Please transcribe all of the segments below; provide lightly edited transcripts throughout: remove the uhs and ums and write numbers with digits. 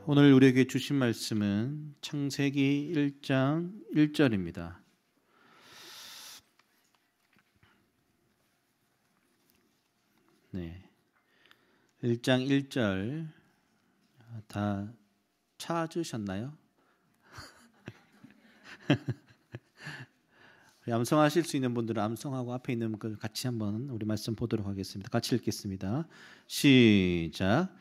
오늘 우리에게 주신 말씀은 창세기 1장 1절입니다. 네, 1장 1절 다 찾으셨나요? 암송하실 수 있는 분들은 암송하고 앞에 있는 걸 같이 한번 우리 말씀 보도록 하겠습니다. 같이 읽겠습니다. 시작.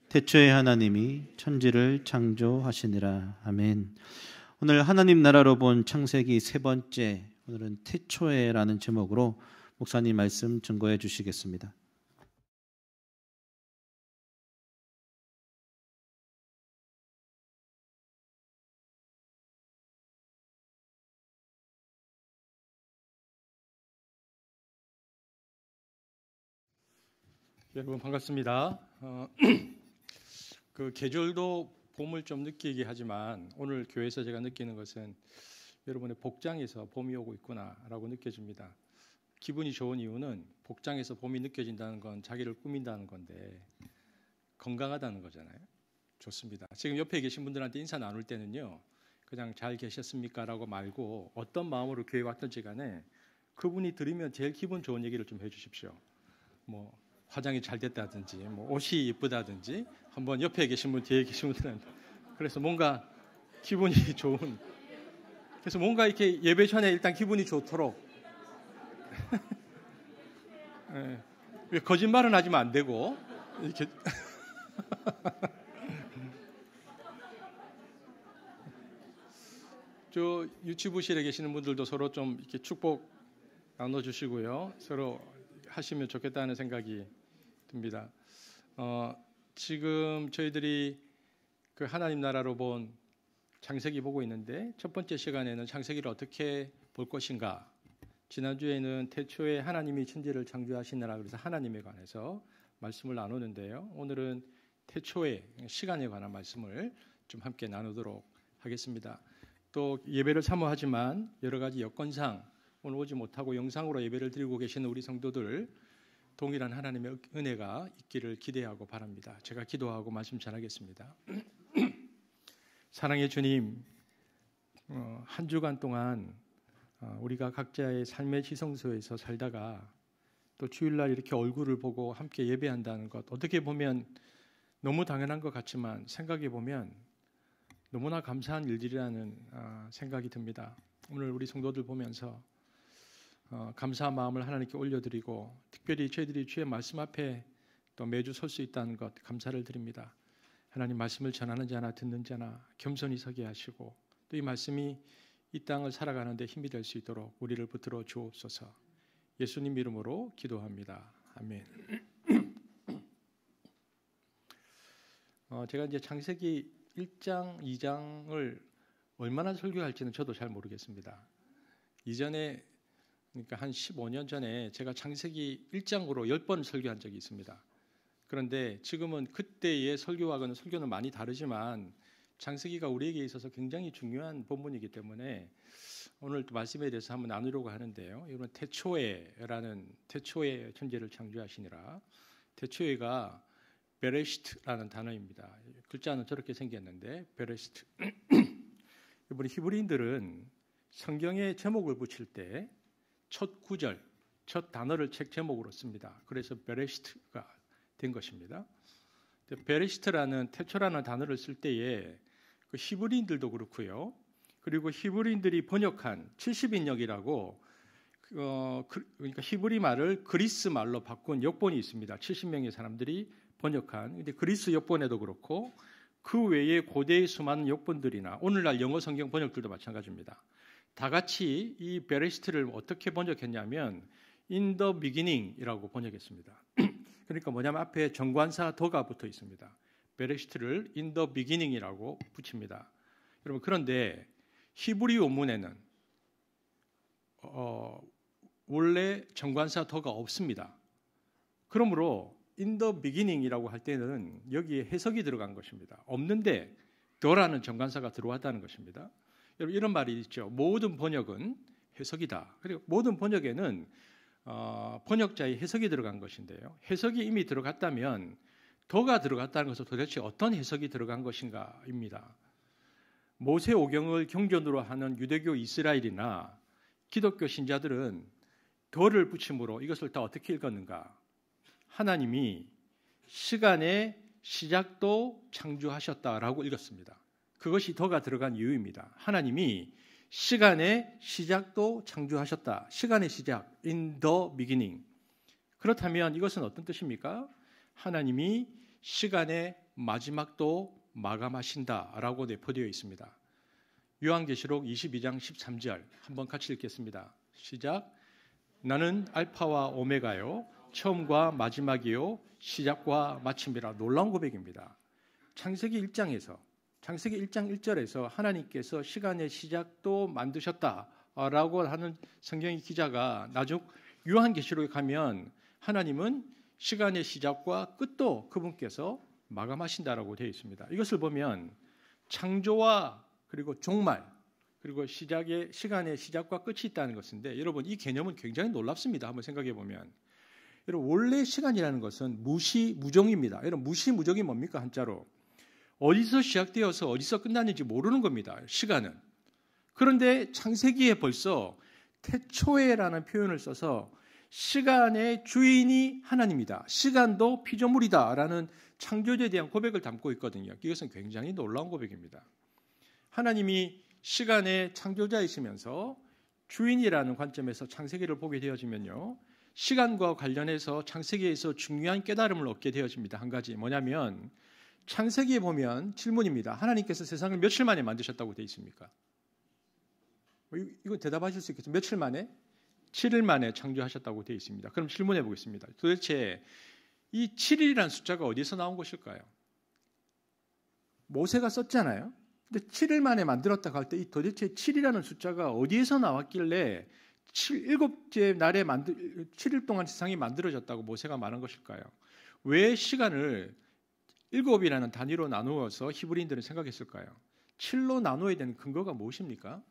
태초에 하나님이 천지를 창조하시니라. 아멘. 오늘 하나님 나라로 본 창세기 세 번째, 오늘은 태초에라는 제목으로 목사님 말씀 증거해 주시겠습니다. 여러분 반갑습니다. 그 계절도 봄을 좀 느끼게 하지만 오늘 교회에서 제가 느끼는 것은 여러분의 복장에서 봄이 오고 있구나라고 느껴집니다. 기분이 좋은 이유는 복장에서 봄이 느껴진다는 건 자기를 꾸민다는 건데 건강하다는 거잖아요. 좋습니다. 지금 옆에 계신 분들한테 인사 나눌 때는요, 그냥 잘 계셨습니까? 라고 말고 어떤 마음으로 교회 왔든지 간에 그분이 들으면 제일 기분 좋은 얘기를 좀 해주십시오. 뭐 화장이 잘 됐다든지, 뭐 옷이 예쁘다든지, 한번 옆에 계신 분, 뒤에 계신 분들은 그래서 뭔가 기분이 좋은, 그래서 뭔가 이렇게 예배 전에 일단 기분이 좋도록 네. 거짓말은 하지면 안 되고 이렇게 저 유치부실에 계시는 분들도 서로 좀 이렇게 축복 나눠주시고요, 서로 하시면 좋겠다는 생각이 듭니다. 지금 저희들이 그 하나님 나라로 본 창세기 보고 있는데 첫 번째 시간에는 창세기를 어떻게 볼 것인가. 지난주에는 태초에 하나님이 천지를 창조하시느라 그래서 하나님에 관해서 말씀을 나누는데요. 오늘은 태초의 시간에 관한 말씀을 좀 함께 나누도록 하겠습니다. 또 예배를 사모하지만 여러 가지 여건상 오늘 오지 못하고 영상으로 예배를 드리고 계시는 우리 성도들 동일한 하나님의 은혜가 있기를 기대하고 바랍니다. 제가 기도하고 말씀 전하겠습니다. 사랑의 주님, 한 주간 동안 우리가 각자의 삶의 지성소에서 살다가 또 주일날 이렇게 얼굴을 보고 함께 예배한다는 것, 어떻게 보면 너무 당연한 것 같지만 생각해 보면 너무나 감사한 일들이라는 생각이 듭니다. 오늘 우리 성도들 보면서 감사한 마음을 하나님께 올려드리고 특별히 저희들이 주의 말씀 앞에 또 매주 설 수 있다는 것 감사를 드립니다. 하나님 말씀을 전하는 자나 듣는 자나 겸손히 서게 하시고 또 이 말씀이 이 땅을 살아가는 데 힘이 될 수 있도록 우리를 붙들어 주옵소서. 예수님 이름으로 기도합니다. 아멘. 제가 이제 창세기 1장, 2장을 얼마나 설교할지는 저도 잘 모르겠습니다. 이전에 그러니까 한 15년 전에 제가 창세기 1장으로 10번 설교한 적이 있습니다. 그런데 지금은 그때의 설교와는 설교는 많이 다르지만 창세기가 우리에게 있어서 굉장히 중요한 본문이기 때문에 오늘 또 말씀에 대해서 한번 나누려고 하는데요. 여러분 태초에라는 태초에 천지를 창조하시니라. 태초에가 베레시트라는 단어입니다. 글자는 저렇게 생겼는데 베레시트. 이번 히브리인들은 성경에 제목을 붙일 때 첫 구절, 첫 단어를 책 제목으로 씁니다. 그래서 베레시트가 된 것입니다. 베레시트라는 태초라는 단어를 쓸 때에 그 히브리인들도 그렇고요. 그리고 히브리인들이 번역한 70인역이라고 그러니까 히브리 말을 그리스 말로 바꾼 역본이 있습니다. 70명의 사람들이 번역한. 근데 그리스 역본에도 그렇고 그 외에 고대의 수많은 역본들이나 오늘날 영어 성경 번역들도 마찬가지입니다. 다 같이 이 베레시트를 어떻게 번역했냐면 in the beginning이라고 번역했습니다. 그러니까 뭐냐면 앞에 정관사 더가 붙어 있습니다. 베레시트를 in the beginning이라고 붙입니다. 여러분 그런데 히브리 원문에는 원래 정관사 더가 없습니다. 그러므로 in the beginning이라고 할 때는 여기에 해석이 들어간 것입니다. 없는데 더라는 정관사가 들어왔다는 것입니다. 여러분 이런 말이 있죠. 모든 번역은 해석이다. 그리고 모든 번역에는 번역자의 해석이 들어간 것인데요. 해석이 이미 들어갔다면 더가 들어갔다는 것은 도대체 어떤 해석이 들어간 것인가입니다. 모세오경을 경전으로 하는 유대교 이스라엘이나 기독교 신자들은 더를 붙임으로 이것을 다 어떻게 읽었는가? 하나님이 시간의 시작도 창조하셨다라고 읽었습니다. 그것이 더가 들어간 이유입니다. 하나님이 시간의 시작도 창조하셨다. 시간의 시작, in the beginning. 그렇다면 이것은 어떤 뜻입니까? 하나님이 시간의 마지막도 마감하신다라고 내포되어 있습니다. 요한계시록 22장 13절 한번 같이 읽겠습니다. 시작. 나는 알파와 오메가요, 처음과 마지막이요, 시작과 마침이라. 놀라운 고백입니다. 창세기 1장 1절에서 하나님께서 시간의 시작도 만드셨다라고 하는 성경의 기자가 나중 요한계시록에 가면 하나님은 시간의 시작과 끝도 그분께서 마감하신다라고 되어 있습니다. 이것을 보면 창조와 그리고 종말 그리고 시간의 시작과 끝이 있다는 것인데, 여러분 이 개념은 굉장히 놀랍습니다. 한번 생각해 보면, 여러분 원래 시간이라는 것은 무시무종입니다. 여러분 무시무종이 뭡니까? 한자로 어디서 시작되어서 어디서 끝나는지 모르는 겁니다. 시간은. 그런데 창세기에 벌써 태초에라는 표현을 써서 시간의 주인이 하나님이다, 시간도 피조물이다라는 창조주에 대한 고백을 담고 있거든요. 이것은 굉장히 놀라운 고백입니다. 하나님이 시간의 창조자이시면서 주인이라는 관점에서 창세기를 보게 되어지면요, 시간과 관련해서 창세기에서 중요한 깨달음을 얻게 되어집니다. 한 가지 뭐냐면, 창세기에 보면 질문입니다. 하나님께서 세상을 며칠 만에 만드셨다고 되어 있습니까? 이거 대답하실 수 있겠죠? 며칠 만에? 7일 만에 창조하셨다고 되어 있습니다. 그럼 질문해 보겠습니다. 도대체 이 7일이라는 숫자가 어디서 나온 것일까요? 모세가 썼잖아요. 근데 7일 만에 만들었다고 할 때 이 도대체 7이라는 숫자가 어디에서 나왔길래 7일째 날에 7일 동안 세상이 만들어졌다고 모세가 말한 것일까요? 왜 시간을 7이라는 단위로 나누어서 히브리인들은 생각했을까요? 7로 나누어야 되는 근거가 무엇입니까?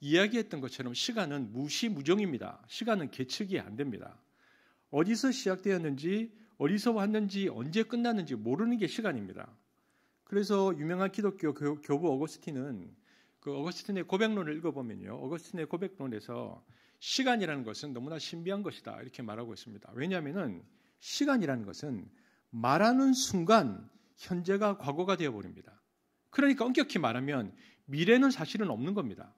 이야기했던 것처럼 시간은 무시무종입니다. 시간은 계측이 안 됩니다. 어디서 시작되었는지, 어디서 왔는지, 언제 끝났는지 모르는 게 시간입니다. 그래서 유명한 기독교 교부 어거스틴은 그 어거스틴의 고백론을 읽어보면요, 어거스틴의 고백론에서 시간이라는 것은 너무나 신비한 것이다 이렇게 말하고 있습니다. 왜냐하면은 시간이라는 것은 말하는 순간 현재가 과거가 되어버립니다. 그러니까 엄격히 말하면 미래는 사실은 없는 겁니다.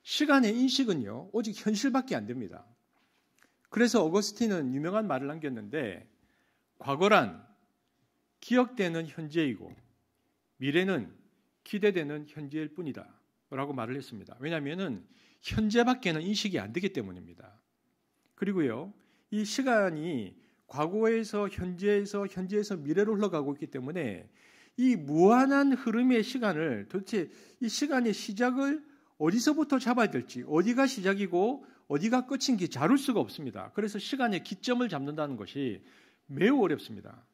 시간의 인식은요, 오직 현실밖에 안 됩니다. 그래서 어거스틴은 유명한 말을 남겼는데, 과거란 기억되는 현재이고 미래는 기대되는 현재일 뿐이다 라고 말을 했습니다. 왜냐하면 현재밖에는 인식이 안 되기 때문입니다. 그리고요, 이 시간이 과거에서 현재에서 미래로 흘러가고 있기 때문에 이 무한한 흐름의 시간을, 도대체 이 시간의 시작을 어디서부터 잡아야 될지, 어디가 시작이고 어디가 끝인지 자를 수가 없습니다. 그래서 시간의 기점을 잡는다는 것이 매우 어렵습니다.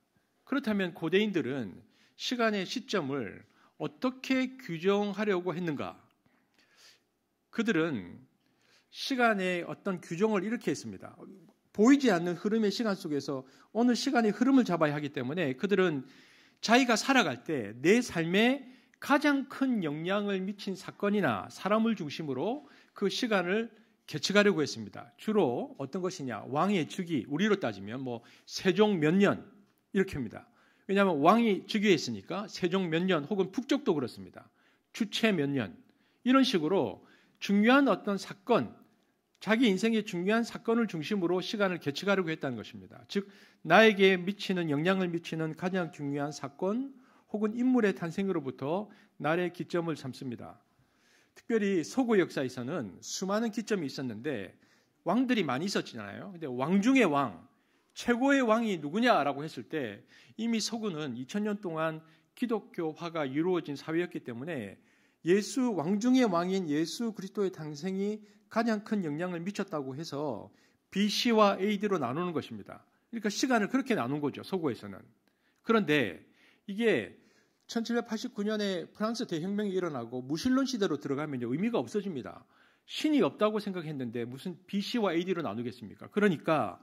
그렇다면 고대인들은 시간의 시점을 어떻게 규정하려고 했는가? 그들은 시간의 어떤 규정을 이렇게 했습니다. 보이지 않는 흐름의 시간 속에서 어느 시간의 흐름을 잡아야 하기 때문에 그들은 자기가 살아갈 때 내 삶에 가장 큰 영향을 미친 사건이나 사람을 중심으로 그 시간을 계측하려고 했습니다. 주로 어떤 것이냐? 왕의 즉위, 우리로 따지면 세종 몇 년 이렇게 합니다. 왜냐하면 왕이 즉위했으니까 세종 몇 년, 혹은 북쪽도 그렇습니다. 주체 몇 년, 이런 식으로 중요한 어떤 사건, 자기 인생의 중요한 사건을 중심으로 시간을 계측하려고 했다는 것입니다. 즉 나에게 미치는, 영향을 미치는 가장 중요한 사건 혹은 인물의 탄생으로부터 날의 기점을 삼습니다. 특별히 서구 역사에서는 수많은 기점이 있었는데 왕들이 많이 있었잖아요. 근데 왕 중의 왕, 최고의 왕이 누구냐라고 했을 때 이미 서구는 2000년 동안 기독교화가 이루어진 사회였기 때문에 왕 중의 왕인 예수 그리스도의 탄생이 가장 큰 영향을 미쳤다고 해서 BC와 AD로 나누는 것입니다. 그러니까 시간을 그렇게 나눈 거죠, 서구에서는. 그런데 이게 1789년에 프랑스 대혁명이 일어나고 무신론 시대로 들어가면 의미가 없어집니다. 신이 없다고 생각했는데 무슨 BC와 AD로 나누겠습니까? 그러니까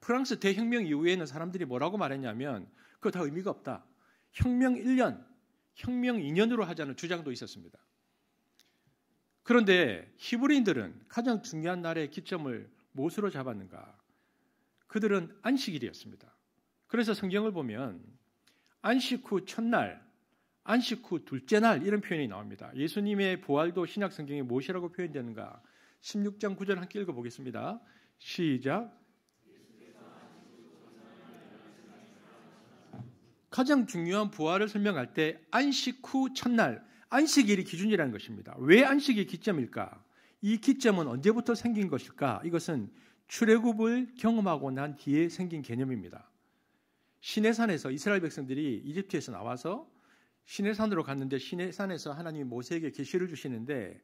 프랑스 대혁명 이후에는 사람들이 뭐라고 말했냐면 그거 다 의미가 없다. 혁명 1년, 혁명 2년으로 하자는 주장도 있었습니다. 그런데 히브리인들은 가장 중요한 날의 기점을 무엇으로 잡았는가? 그들은 안식일이었습니다. 그래서 성경을 보면 안식 후 첫날, 안식 후 둘째 날 이런 표현이 나옵니다. 예수님의 부활도 신약 성경에 무엇이라고 표현되는가? 16장 9절 함께 읽어보겠습니다. 시작. 가장 중요한 부활을 설명할 때 안식 후 첫날, 안식일이 기준이라는 것입니다. 왜 안식이 기점일까? 이 기점은 언제부터 생긴 것일까? 이것은 출애굽을 경험하고 난 뒤에 생긴 개념입니다. 시내산에서 이스라엘 백성들이 이집트에서 나와서 시내산으로 갔는데 시내산에서 하나님이 모세에게 계시를 주시는데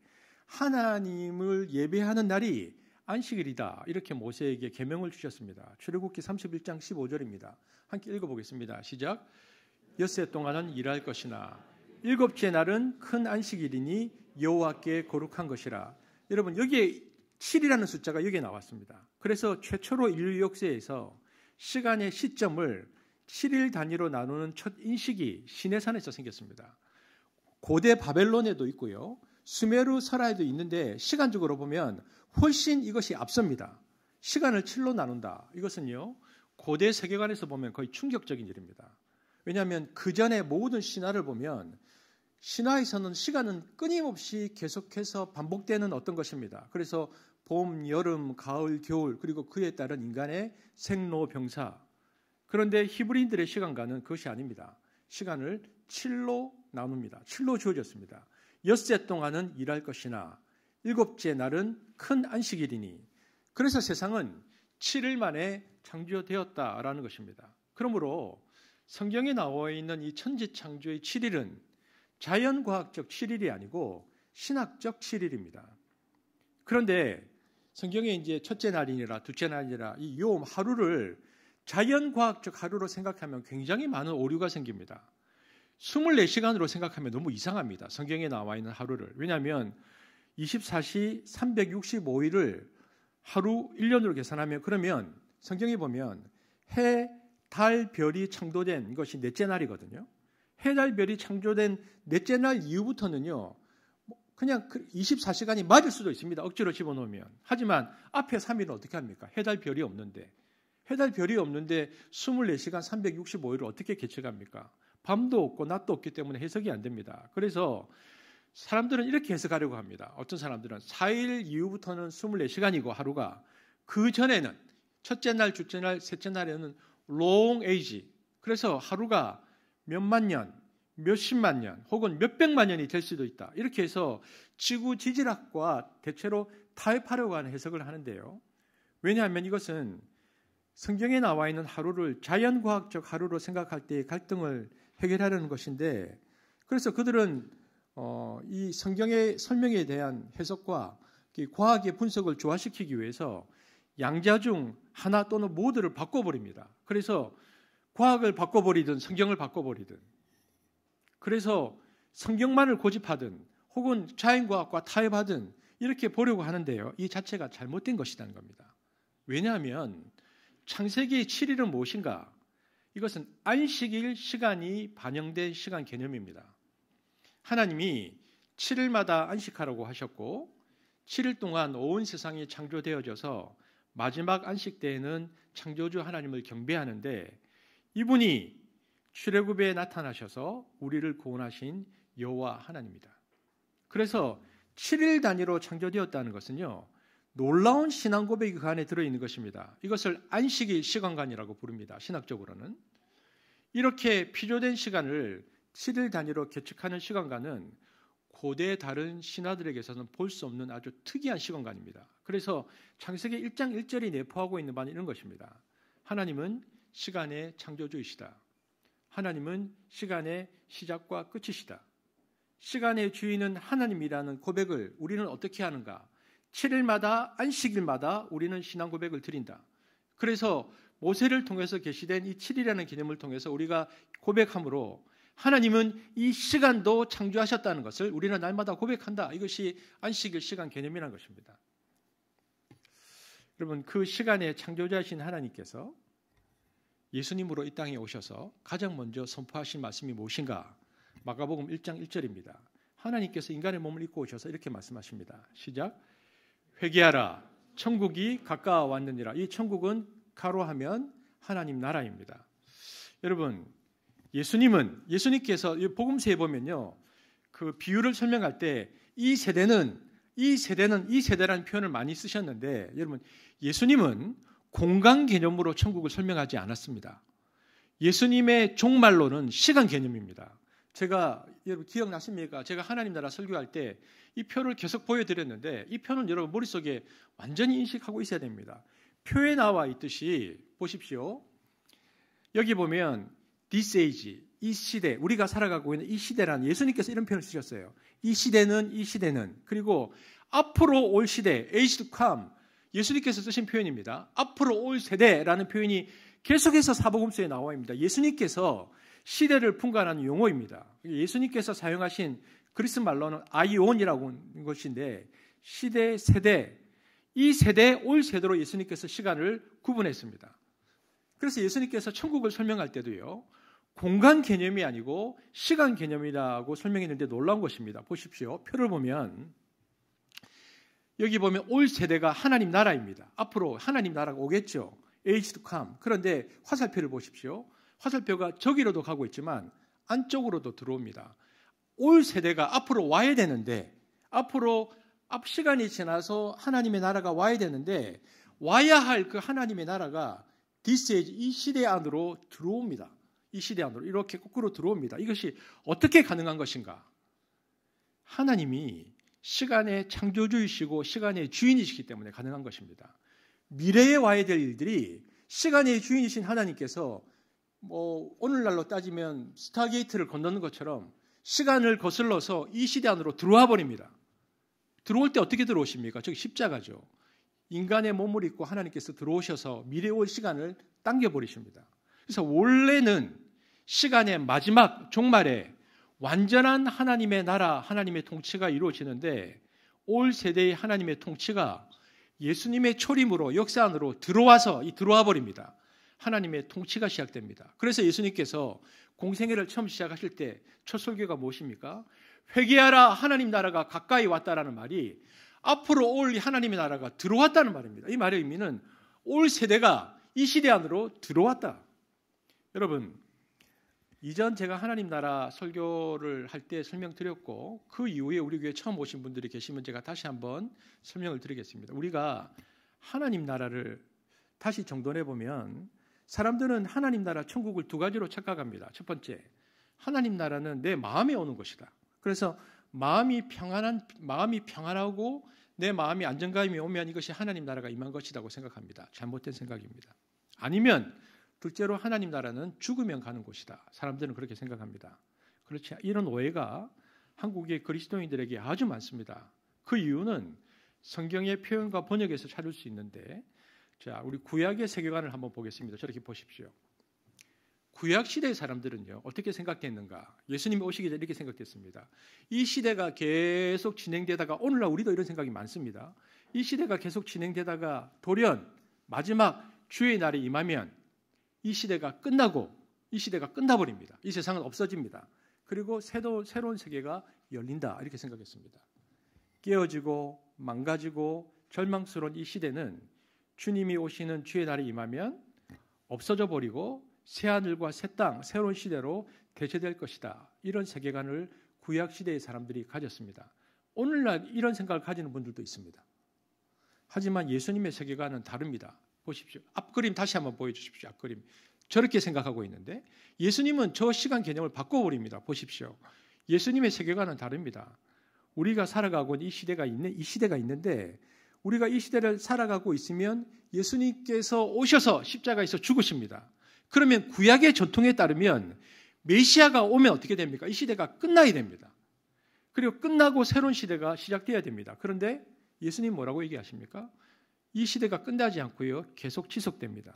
하나님을 예배하는 날이 안식일이다. 이렇게 모세에게 계명을 주셨습니다. 출애굽기 31장 15절입니다. 함께 읽어보겠습니다. 시작. 엿새 동안은 일할 것이나 일곱째 날은 큰 안식일이니 여호와께 거룩한 것이라. 여러분 여기에 7이라는 숫자가 여기에 나왔습니다. 그래서 최초로 인류 역사에서 시간의 시점을 7일 단위로 나누는 첫 인식이 시내산에서 생겼습니다. 고대 바벨론에도 있고요. 수메르 설화에도 있는데 시간적으로 보면 훨씬 이것이 앞섭니다. 시간을 7로 나눈다. 이것은요. 고대 세계관에서 보면 거의 충격적인 일입니다. 왜냐하면 그 전에 모든 신화를 보면 신화에서는 시간은 끊임없이 계속해서 반복되는 어떤 것입니다. 그래서 봄, 여름, 가을, 겨울 그리고 그에 따른 인간의 생로병사. 그런데 히브리인들의 시간과는 그것이 아닙니다. 시간을 7로 나눕니다. 7로 주어졌습니다. 엿새 동안은 일할 것이나 일곱째 날은 큰 안식일이니. 그래서 세상은 7일 만에 창조되었다라는 것입니다. 그러므로 성경에 나와 있는 이 천지 창조의 7일은 자연과학적 7일이 아니고 신학적 7일입니다. 그런데 성경에 이제 첫째 날이니라 둘째 날이니라 이 요 하루를 자연과학적 하루로 생각하면 굉장히 많은 오류가 생깁니다. 24시간으로 생각하면 너무 이상합니다. 성경에 나와 있는 하루를. 왜냐하면 24시 365일을 하루 1년으로 계산하면 그러면 성경에 보면 해, 달, 별이 창조된 것이 넷째 날이거든요. 해, 달, 별이 창조된 넷째 날 이후부터는요. 그냥 24시간이 맞을 수도 있습니다. 억지로 집어넣으면. 하지만 앞에 3일은 어떻게 합니까? 해, 달, 별이 없는데. 해, 달, 별이 없는데 24시간 365일을 어떻게 개척합니까? 밤도 없고 낮도 없기 때문에 해석이 안 됩니다. 그래서 사람들은 이렇게 해석하려고 합니다. 어떤 사람들은 4일 이후부터는 24시간이고 하루가 그 전에는 첫째 날, 둘째 날, 셋째 날에는 long age. 그래서 하루가 몇만 년, 몇십만 년 혹은 몇백만 년이 될 수도 있다. 이렇게 해서 지구 지질학과 대체로 타협하려고 하는 해석을 하는데요. 왜냐하면 이것은 성경에 나와 있는 하루를 자연과학적 하루로 생각할 때의 갈등을 해결하려는 것인데 그래서 그들은 이 성경의 설명에 대한 해석과 과학의 분석을 조화시키기 위해서 양자 중 하나 또는 모두를 바꿔버립니다. 그래서 과학을 바꿔버리든 성경을 바꿔버리든 그래서 성경만을 고집하든 혹은 자연과학과 타협하든 이렇게 보려고 하는데요. 이 자체가 잘못된 것이라는 겁니다. 왜냐하면 창세기 7일은 무엇인가? 이것은 안식일 시간이 반영된 시간 개념입니다. 하나님이 7일마다 안식하라고 하셨고 7일 동안 온 세상이 창조되어져서 마지막 안식 때에는 창조주 하나님을 경배하는데 이분이 출애굽에 나타나셔서 우리를 구원하신 여호와 하나님입니다. 그래서 7일 단위로 창조되었다는 것은요. 놀라운 신앙 고백이 그 안에 들어있는 것입니다. 이것을 안식일 시간관이라고 부릅니다. 신학적으로는. 이렇게 피조된 시간을 7일 단위로 계측하는 시간관은 고대 다른 신화들에게서는 볼 수 없는 아주 특이한 시간관입니다. 그래서 창세기 1장 1절이 내포하고 있는 바는 이런 것입니다. 하나님은 시간의 창조주이시다. 하나님은 시간의 시작과 끝이시다. 시간의 주인은 하나님이라는 고백을 우리는 어떻게 하는가? 7일마다 안식일마다 우리는 신앙 고백을 드린다. 그래서 모세를 통해서 계시된 이 7일이라는 개념을 통해서 우리가 고백함으로 하나님은 이 시간도 창조하셨다는 것을 우리는 날마다 고백한다. 이것이 안식일 시간 개념이라는 것입니다. 여러분, 그 시간에 창조자이신 하나님께서 예수님으로 이 땅에 오셔서 가장 먼저 선포하신 말씀이 무엇인가? 마가복음 1장 1절입니다. 하나님께서 인간의 몸을 입고 오셔서 이렇게 말씀하십니다. 시작. 회개하라. 천국이 가까워왔느니라. 이 천국은 가로하면 하나님 나라입니다. 여러분, 예수님께서 복음서에 보면요, 그 비유를 설명할 때 이 세대라는 표현을 많이 쓰셨는데, 여러분, 예수님은 공간 개념으로 천국을 설명하지 않았습니다. 예수님의 종말로는 시간 개념입니다. 여러분 기억나십니까? 제가 하나님 나라 설교할 때 이 표를 계속 보여드렸는데, 이 표는 여러분 머릿속에 완전히 인식하고 있어야 됩니다. 표에 나와 있듯이 보십시오. 여기 보면 this age, 이 시대, 우리가 살아가고 있는 이 시대라는, 예수님께서 이런 표현을 쓰셨어요. 이 시대는, 그리고 앞으로 올 시대, age to come, 예수님께서 쓰신 표현입니다. 앞으로 올 세대라는 표현이 계속해서 사복음서에 나와 있습니다. 예수님께서 시대를 풍가하는 용어입니다. 예수님께서 사용하신 그리스 말로는 아이온이라고 하는 것인데, 시대, 세대, 이 세대, 올 세대로 예수님께서 시간을 구분했습니다. 그래서 예수님께서 천국을 설명할 때도요, 공간 개념이 아니고 시간 개념이라고 설명했는데 놀라운 것입니다. 보십시오. 표를 보면 여기 보면 올 세대가 하나님 나라입니다. 앞으로 하나님 나라가 오겠죠. age to come. 그런데 화살표를 보십시오. 화살표가 저기로도 가고 있지만 안쪽으로도 들어옵니다. 올 세대가 앞으로 와야 되는데, 앞으로 앞 시간이 지나서 하나님의 나라가 와야 되는데, 와야 할 그 하나님의 나라가 this age, 이 시대 안으로 들어옵니다. 이 시대 안으로 이렇게 거꾸로 들어옵니다. 이것이 어떻게 가능한 것인가? 하나님이 시간의 창조주이시고 시간의 주인이시기 때문에 가능한 것입니다. 미래에 와야 될 일들이 시간의 주인이신 하나님께서 오늘날로 따지면 스타게이트를 건너는 것처럼 시간을 거슬러서 이 시대 안으로 들어와 버립니다. 들어올 때 어떻게 들어오십니까? 저기 십자가죠. 인간의 몸을 입고 하나님께서 들어오셔서 미래에 올 시간을 당겨버리십니다. 그래서 원래는 시간의 마지막 종말에 완전한 하나님의 나라, 하나님의 통치가 이루어지는데, 올 세대의 하나님의 통치가 예수님의 초림으로 역사 안으로 들어와 버립니다. 하나님의 통치가 시작됩니다. 그래서 예수님께서 공생애를 처음 시작하실 때 첫 설교가 무엇입니까? 회개하라, 하나님 나라가 가까이 왔다라는 말이 앞으로 올 하나님의 나라가 들어왔다는 말입니다. 이 말의 의미는 올 세대가 이 시대 안으로 들어왔다. 여러분, 이전 제가 하나님 나라 설교를 할 때 설명드렸고, 그 이후에 우리 교회 처음 오신 분들이 계시면 제가 다시 한번 설명을 드리겠습니다. 우리가 하나님 나라를 다시 정돈해 보면 사람들은 하나님 나라 천국을 두 가지로 착각합니다. 첫 번째, 하나님 나라는 내 마음에 오는 것이다. 그래서 마음이 평안하고 내 마음이 안정감이 오면 이것이 하나님 나라가 임한 것이라고 생각합니다. 잘못된 생각입니다. 아니면 둘째로 하나님 나라는 죽으면 가는 곳이다. 사람들은 그렇게 생각합니다. 그렇지, 이런 오해가 한국의 그리스도인들에게 아주 많습니다. 그 이유는 성경의 표현과 번역에서 찾을 수 있는데, 자, 우리 구약의 세계관을 한번 보겠습니다. 저렇게 보십시오. 구약 시대의 사람들은요, 어떻게 생각했는가? 예수님이 오시기 전에 이렇게 생각했습니다. 이 시대가 계속 진행되다가, 오늘날 우리도 이런 생각이 많습니다. 이 시대가 계속 진행되다가 돌연 마지막 주의 날이 임하면 이 시대가 끝나버립니다. 이 세상은 없어집니다. 그리고 새로운 세계가 열린다, 이렇게 생각했습니다. 깨어지고 망가지고 절망스러운 이 시대는 주님이 오시는 주의 날이 임하면 없어져 버리고 새하늘과 새 땅, 새로운 시대로 대체될 것이다. 이런 세계관을 구약 시대의 사람들이 가졌습니다. 오늘날 이런 생각을 가지는 분들도 있습니다. 하지만 예수님의 세계관은 다릅니다. 보십시오. 앞그림 다시 한번 보여주십시오. 앞그림. 저렇게 생각하고 있는데 예수님은 저 시간 개념을 바꿔버립니다. 보십시오. 예수님의 세계관은 다릅니다. 우리가 살아가고 있는 이 시대가 있는데, 우리가 이 시대를 살아가고 있으면 예수님께서 오셔서 십자가에서 죽으십니다. 그러면 구약의 전통에 따르면 메시아가 오면 어떻게 됩니까? 이 시대가 끝나야 됩니다. 그리고 끝나고 새로운 시대가 시작돼야 됩니다. 그런데 예수님 뭐라고 얘기하십니까? 이 시대가 끝나지 않고요, 계속 지속됩니다.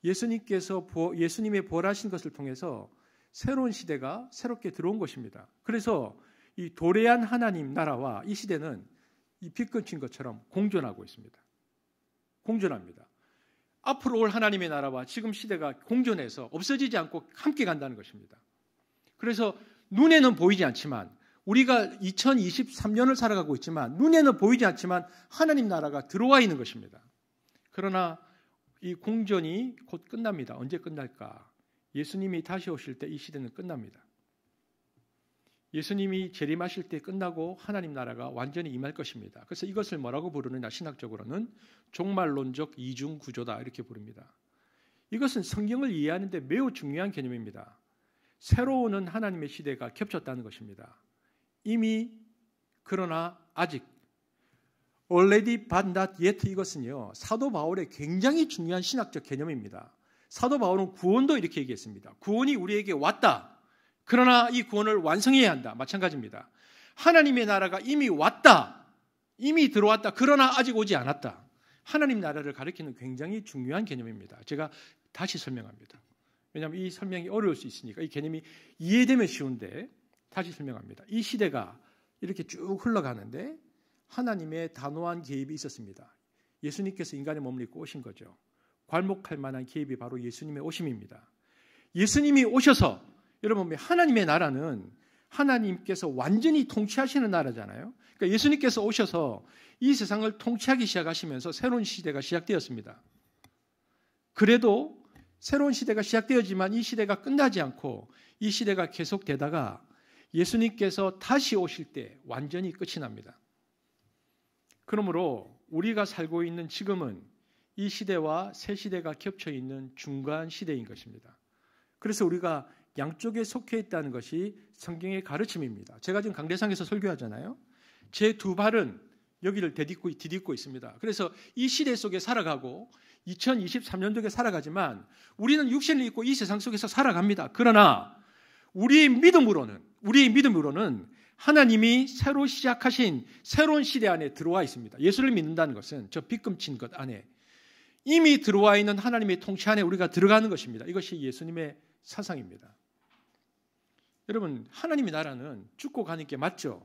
예수님의 부활하신 것을 통해서 새로운 시대가 새롭게 들어온 것입니다. 그래서 이 도래한 하나님 나라와 이 시대는 이 빛 끊친 것처럼 공존하고 있습니다. 공존합니다. 앞으로 올 하나님의 나라와 지금 시대가 공존해서 없어지지 않고 함께 간다는 것입니다. 그래서 눈에는 보이지 않지만 우리가 2023년을 살아가고 있지만 눈에는 보이지 않지만 하나님 나라가 들어와 있는 것입니다. 그러나 이 공존이 곧 끝납니다. 언제 끝날까? 예수님이 다시 오실 때 이 시대는 끝납니다. 예수님이 재림하실 때 끝나고 하나님 나라가 완전히 임할 것입니다. 그래서 이것을 뭐라고 부르느냐? 신학적으로는 종말론적 이중 구조다 이렇게 부릅니다. 이것은 성경을 이해하는 데 매우 중요한 개념입니다. 새로 오는 하나님의 시대가 겹쳤다는 것입니다. 이미 그러나 아직 already but not yet 이것은요 사도 바울의 굉장히 중요한 신학적 개념입니다. 사도 바울은 구원도 이렇게 얘기했습니다. 구원이 우리에게 왔다. 그러나 이 구원을 완성해야 한다. 마찬가지입니다. 하나님의 나라가 이미 왔다. 이미 들어왔다. 그러나 아직 오지 않았다. 하나님 나라를 가리키는 굉장히 중요한 개념입니다. 제가 다시 설명합니다. 왜냐하면 이 설명이 어려울 수 있으니까 이 개념이 이해되면 쉬운데 다시 설명합니다. 이 시대가 이렇게 쭉 흘러가는데 하나님의 단호한 개입이 있었습니다. 예수님께서 인간의 몸을 입고 오신 거죠. 괄목할 만한 개입이 바로 예수님의 오심입니다. 예수님이 오셔서 여러분 하나님의 나라는 하나님께서 완전히 통치하시는 나라잖아요. 그러니까 예수님께서 오셔서 이 세상을 통치하기 시작하시면서 새로운 시대가 시작되었습니다. 그래도 새로운 시대가 시작되었지만 이 시대가 끝나지 않고 이 시대가 계속되다가 예수님께서 다시 오실 때 완전히 끝이 납니다. 그러므로 우리가 살고 있는 지금은 이 시대와 새 시대가 겹쳐 있는 중간 시대인 것입니다. 그래서 우리가 양쪽에 속해 있다는 것이 성경의 가르침입니다. 제가 지금 강대상에서 설교하잖아요. 제 두 발은 여기를 디딛고 있습니다. 그래서 이 시대 속에 살아가고 2023년도에 살아가지만 우리는 육신을 입고 이 세상 속에서 살아갑니다. 그러나 우리의 믿음으로는 하나님이 새로 시작하신 새로운 시대 안에 들어와 있습니다. 예수를 믿는다는 것은 저 빗금친 것 안에 이미 들어와 있는 하나님의 통치 안에 우리가 들어가는 것입니다. 이것이 예수님의 사상입니다. 여러분, 하나님의 나라는 죽고 가는 게 맞죠.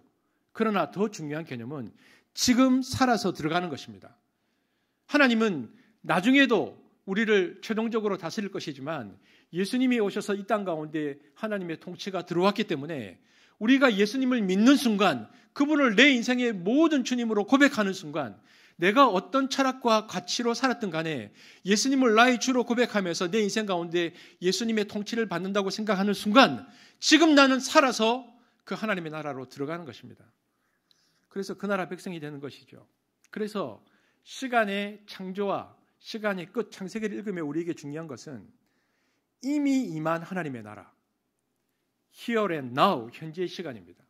그러나 더 중요한 개념은 지금 살아서 들어가는 것입니다. 하나님은 나중에도 우리를 최종적으로 다스릴 것이지만 예수님이 오셔서 이 땅 가운데 하나님의 통치가 들어왔기 때문에 우리가 예수님을 믿는 순간, 그분을 내 인생의 모든 주님으로 고백하는 순간, 내가 어떤 철학과 가치로 살았든 간에 예수님을 나의 주로 고백하면서 내 인생 가운데 예수님의 통치를 받는다고 생각하는 순간 지금 나는 살아서 그 하나님의 나라로 들어가는 것입니다. 그래서 그 나라 백성이 되는 것이죠. 그래서 시간의 창조와 시간의 끝, 창세기를 읽으면 우리에게 중요한 것은 이미 임한 하나님의 나라, here and now, 현재의 시간입니다.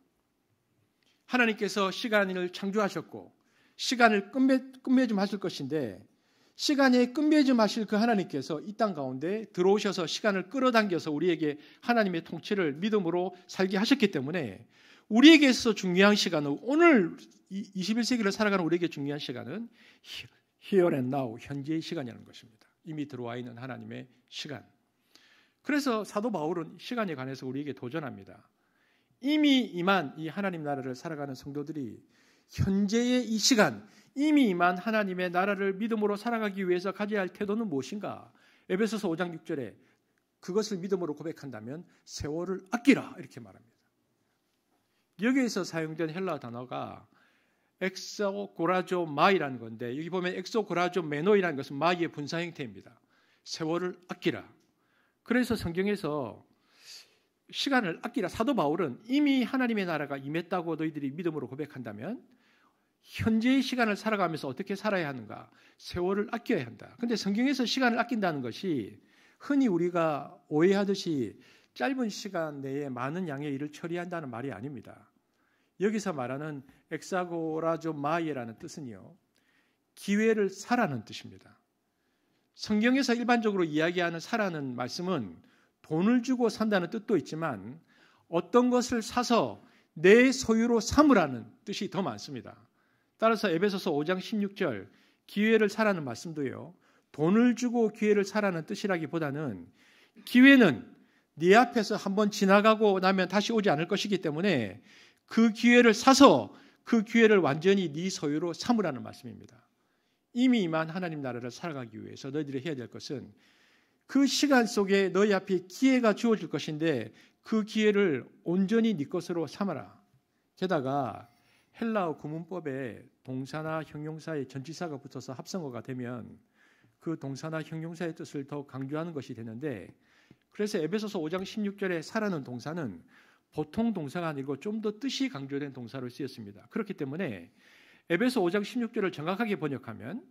하나님께서 시간을 창조하셨고 시간을 끝맺음 하실 것인데 시간에 끝맺음 하실 그 하나님께서 이 땅 가운데 들어오셔서 시간을 끌어당겨서 우리에게 하나님의 통치를 믿음으로 살게 하셨기 때문에 우리에게 있어서 중요한 시간은 오늘 21세기를 살아가는 우리에게 중요한 시간은 here and now, 현재의 시간이라는 것입니다. 이미 들어와 있는 하나님의 시간. 그래서 사도 바울은 시간에 관해서 우리에게 도전합니다. 이미 임한 이 하나님 나라를 살아가는 성도들이 현재의 이 시간, 이미 임한 하나님의 나라를 믿음으로 살아가기 위해서 가져야 할 태도는 무엇인가? 에베소서 5장 6절에 그것을 믿음으로 고백한다면 세월을 아끼라 이렇게 말합니다. 여기에서 사용된 헬라 단어가 엑소고라조 마이라는 건데 여기 보면 엑소고라조 메노이라는 것은 마이의 분사 형태입니다. 세월을 아끼라. 그래서 성경에서 시간을 아끼라. 사도 바울은 이미 하나님의 나라가 임했다고 너희들이 믿음으로 고백한다면 현재의 시간을 살아가면서 어떻게 살아야 하는가? 세월을 아껴야 한다. 그런데 성경에서 시간을 아낀다는 것이 흔히 우리가 오해하듯이 짧은 시간 내에 많은 양의 일을 처리한다는 말이 아닙니다. 여기서 말하는 엑사고라조 마이라는 뜻은요, 기회를 사라는 뜻입니다. 성경에서 일반적으로 이야기하는 사라는 말씀은 돈을 주고 산다는 뜻도 있지만 어떤 것을 사서 내 소유로 삼으라는 뜻이 더 많습니다. 따라서 에베소서 5장 16절 기회를 사라는 말씀도요, 돈을 주고 기회를 사라는 뜻이라기보다는 기회는 네 앞에서 한번 지나가고 나면 다시 오지 않을 것이기 때문에 그 기회를 사서 그 기회를 완전히 네 소유로 삼으라는 말씀입니다. 이미 임한 하나님 나라를 살아가기 위해서 너희들이 해야 될 것은 그 시간 속에 너희 앞에 기회가 주어질 것인데 그 기회를 온전히 네 것으로 삼아라. 게다가 헬라어 구문법에 동사나 형용사의 전치사가 붙어서 합성어가 되면 그 동사나 형용사의 뜻을 더 강조하는 것이 되는데, 그래서 에베소서 5장 16절에 사라는 동사는 보통 동사가 아니고 좀 더 뜻이 강조된 동사로 쓰였습니다. 그렇기 때문에 에베소 5장 16절을 정확하게 번역하면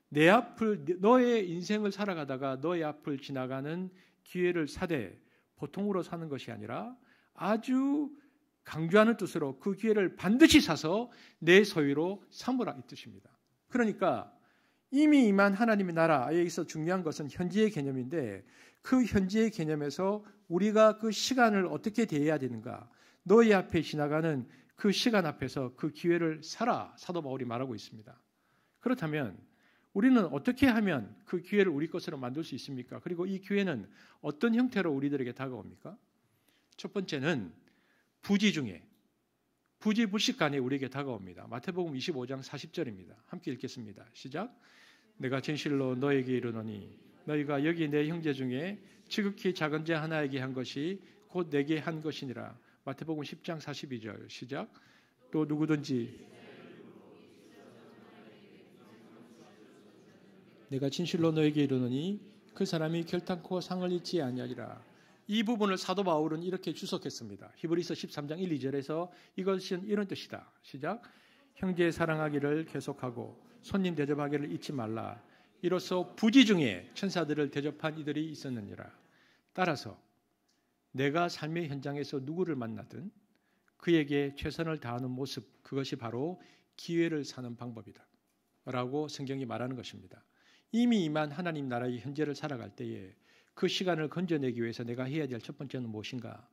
너의 인생을 살아가다가 너의 앞을 지나가는 기회를 사되 보통으로 사는 것이 아니라 아주 강조하는 뜻으로 그 기회를 반드시 사서 내 소유로 삼으라 이 뜻입니다. 그러니까 이미 임한 하나님의 나라에 있어 중요한 것은 현재의 개념인데 그 현재의 개념에서 우리가 그 시간을 어떻게 대해야 되는가, 너희 앞에 지나가는 그 시간 앞에서 그 기회를 사라, 사도 바울이 말하고 있습니다. 그렇다면 우리는 어떻게 하면 그 기회를 우리 것으로 만들 수 있습니까? 그리고 이 기회는 어떤 형태로 우리들에게 다가옵니까? 첫 번째는 부지불식간에 우리에게 다가옵니다. 마태복음 25장 40절입니다. 함께 읽겠습니다. 시작. 내가 진실로 너에게 이르노니 너희가 여기 내 형제 중에 지극히 작은 자 하나에게 한 것이 곧 내게 한 것이니라. 마태복음 10장 42절. 시작. 또 누구든지 내가 진실로 너에게 이르노니 그 사람이 결탄코 상을 잃지 아니하리라. 이 부분을 사도 바울은 이렇게 주석했습니다. 히브리서 13장 1, 2절에서 이것은 이런 뜻이다. 시작. 형제 사랑하기를 계속하고 손님 대접하기를 잊지 말라. 이로써 부지 중에 천사들을 대접한 이들이 있었느니라. 따라서 내가 삶의 현장에서 누구를 만나든 그에게 최선을 다하는 모습, 그것이 바로 기회를 사는 방법이다 라고 성경이 말하는 것입니다. 이미 임한 하나님 나라의 현재를 살아갈 때에 그 시간을 건져내기 위해서 내가 해야 될 첫 번째는 무엇인가?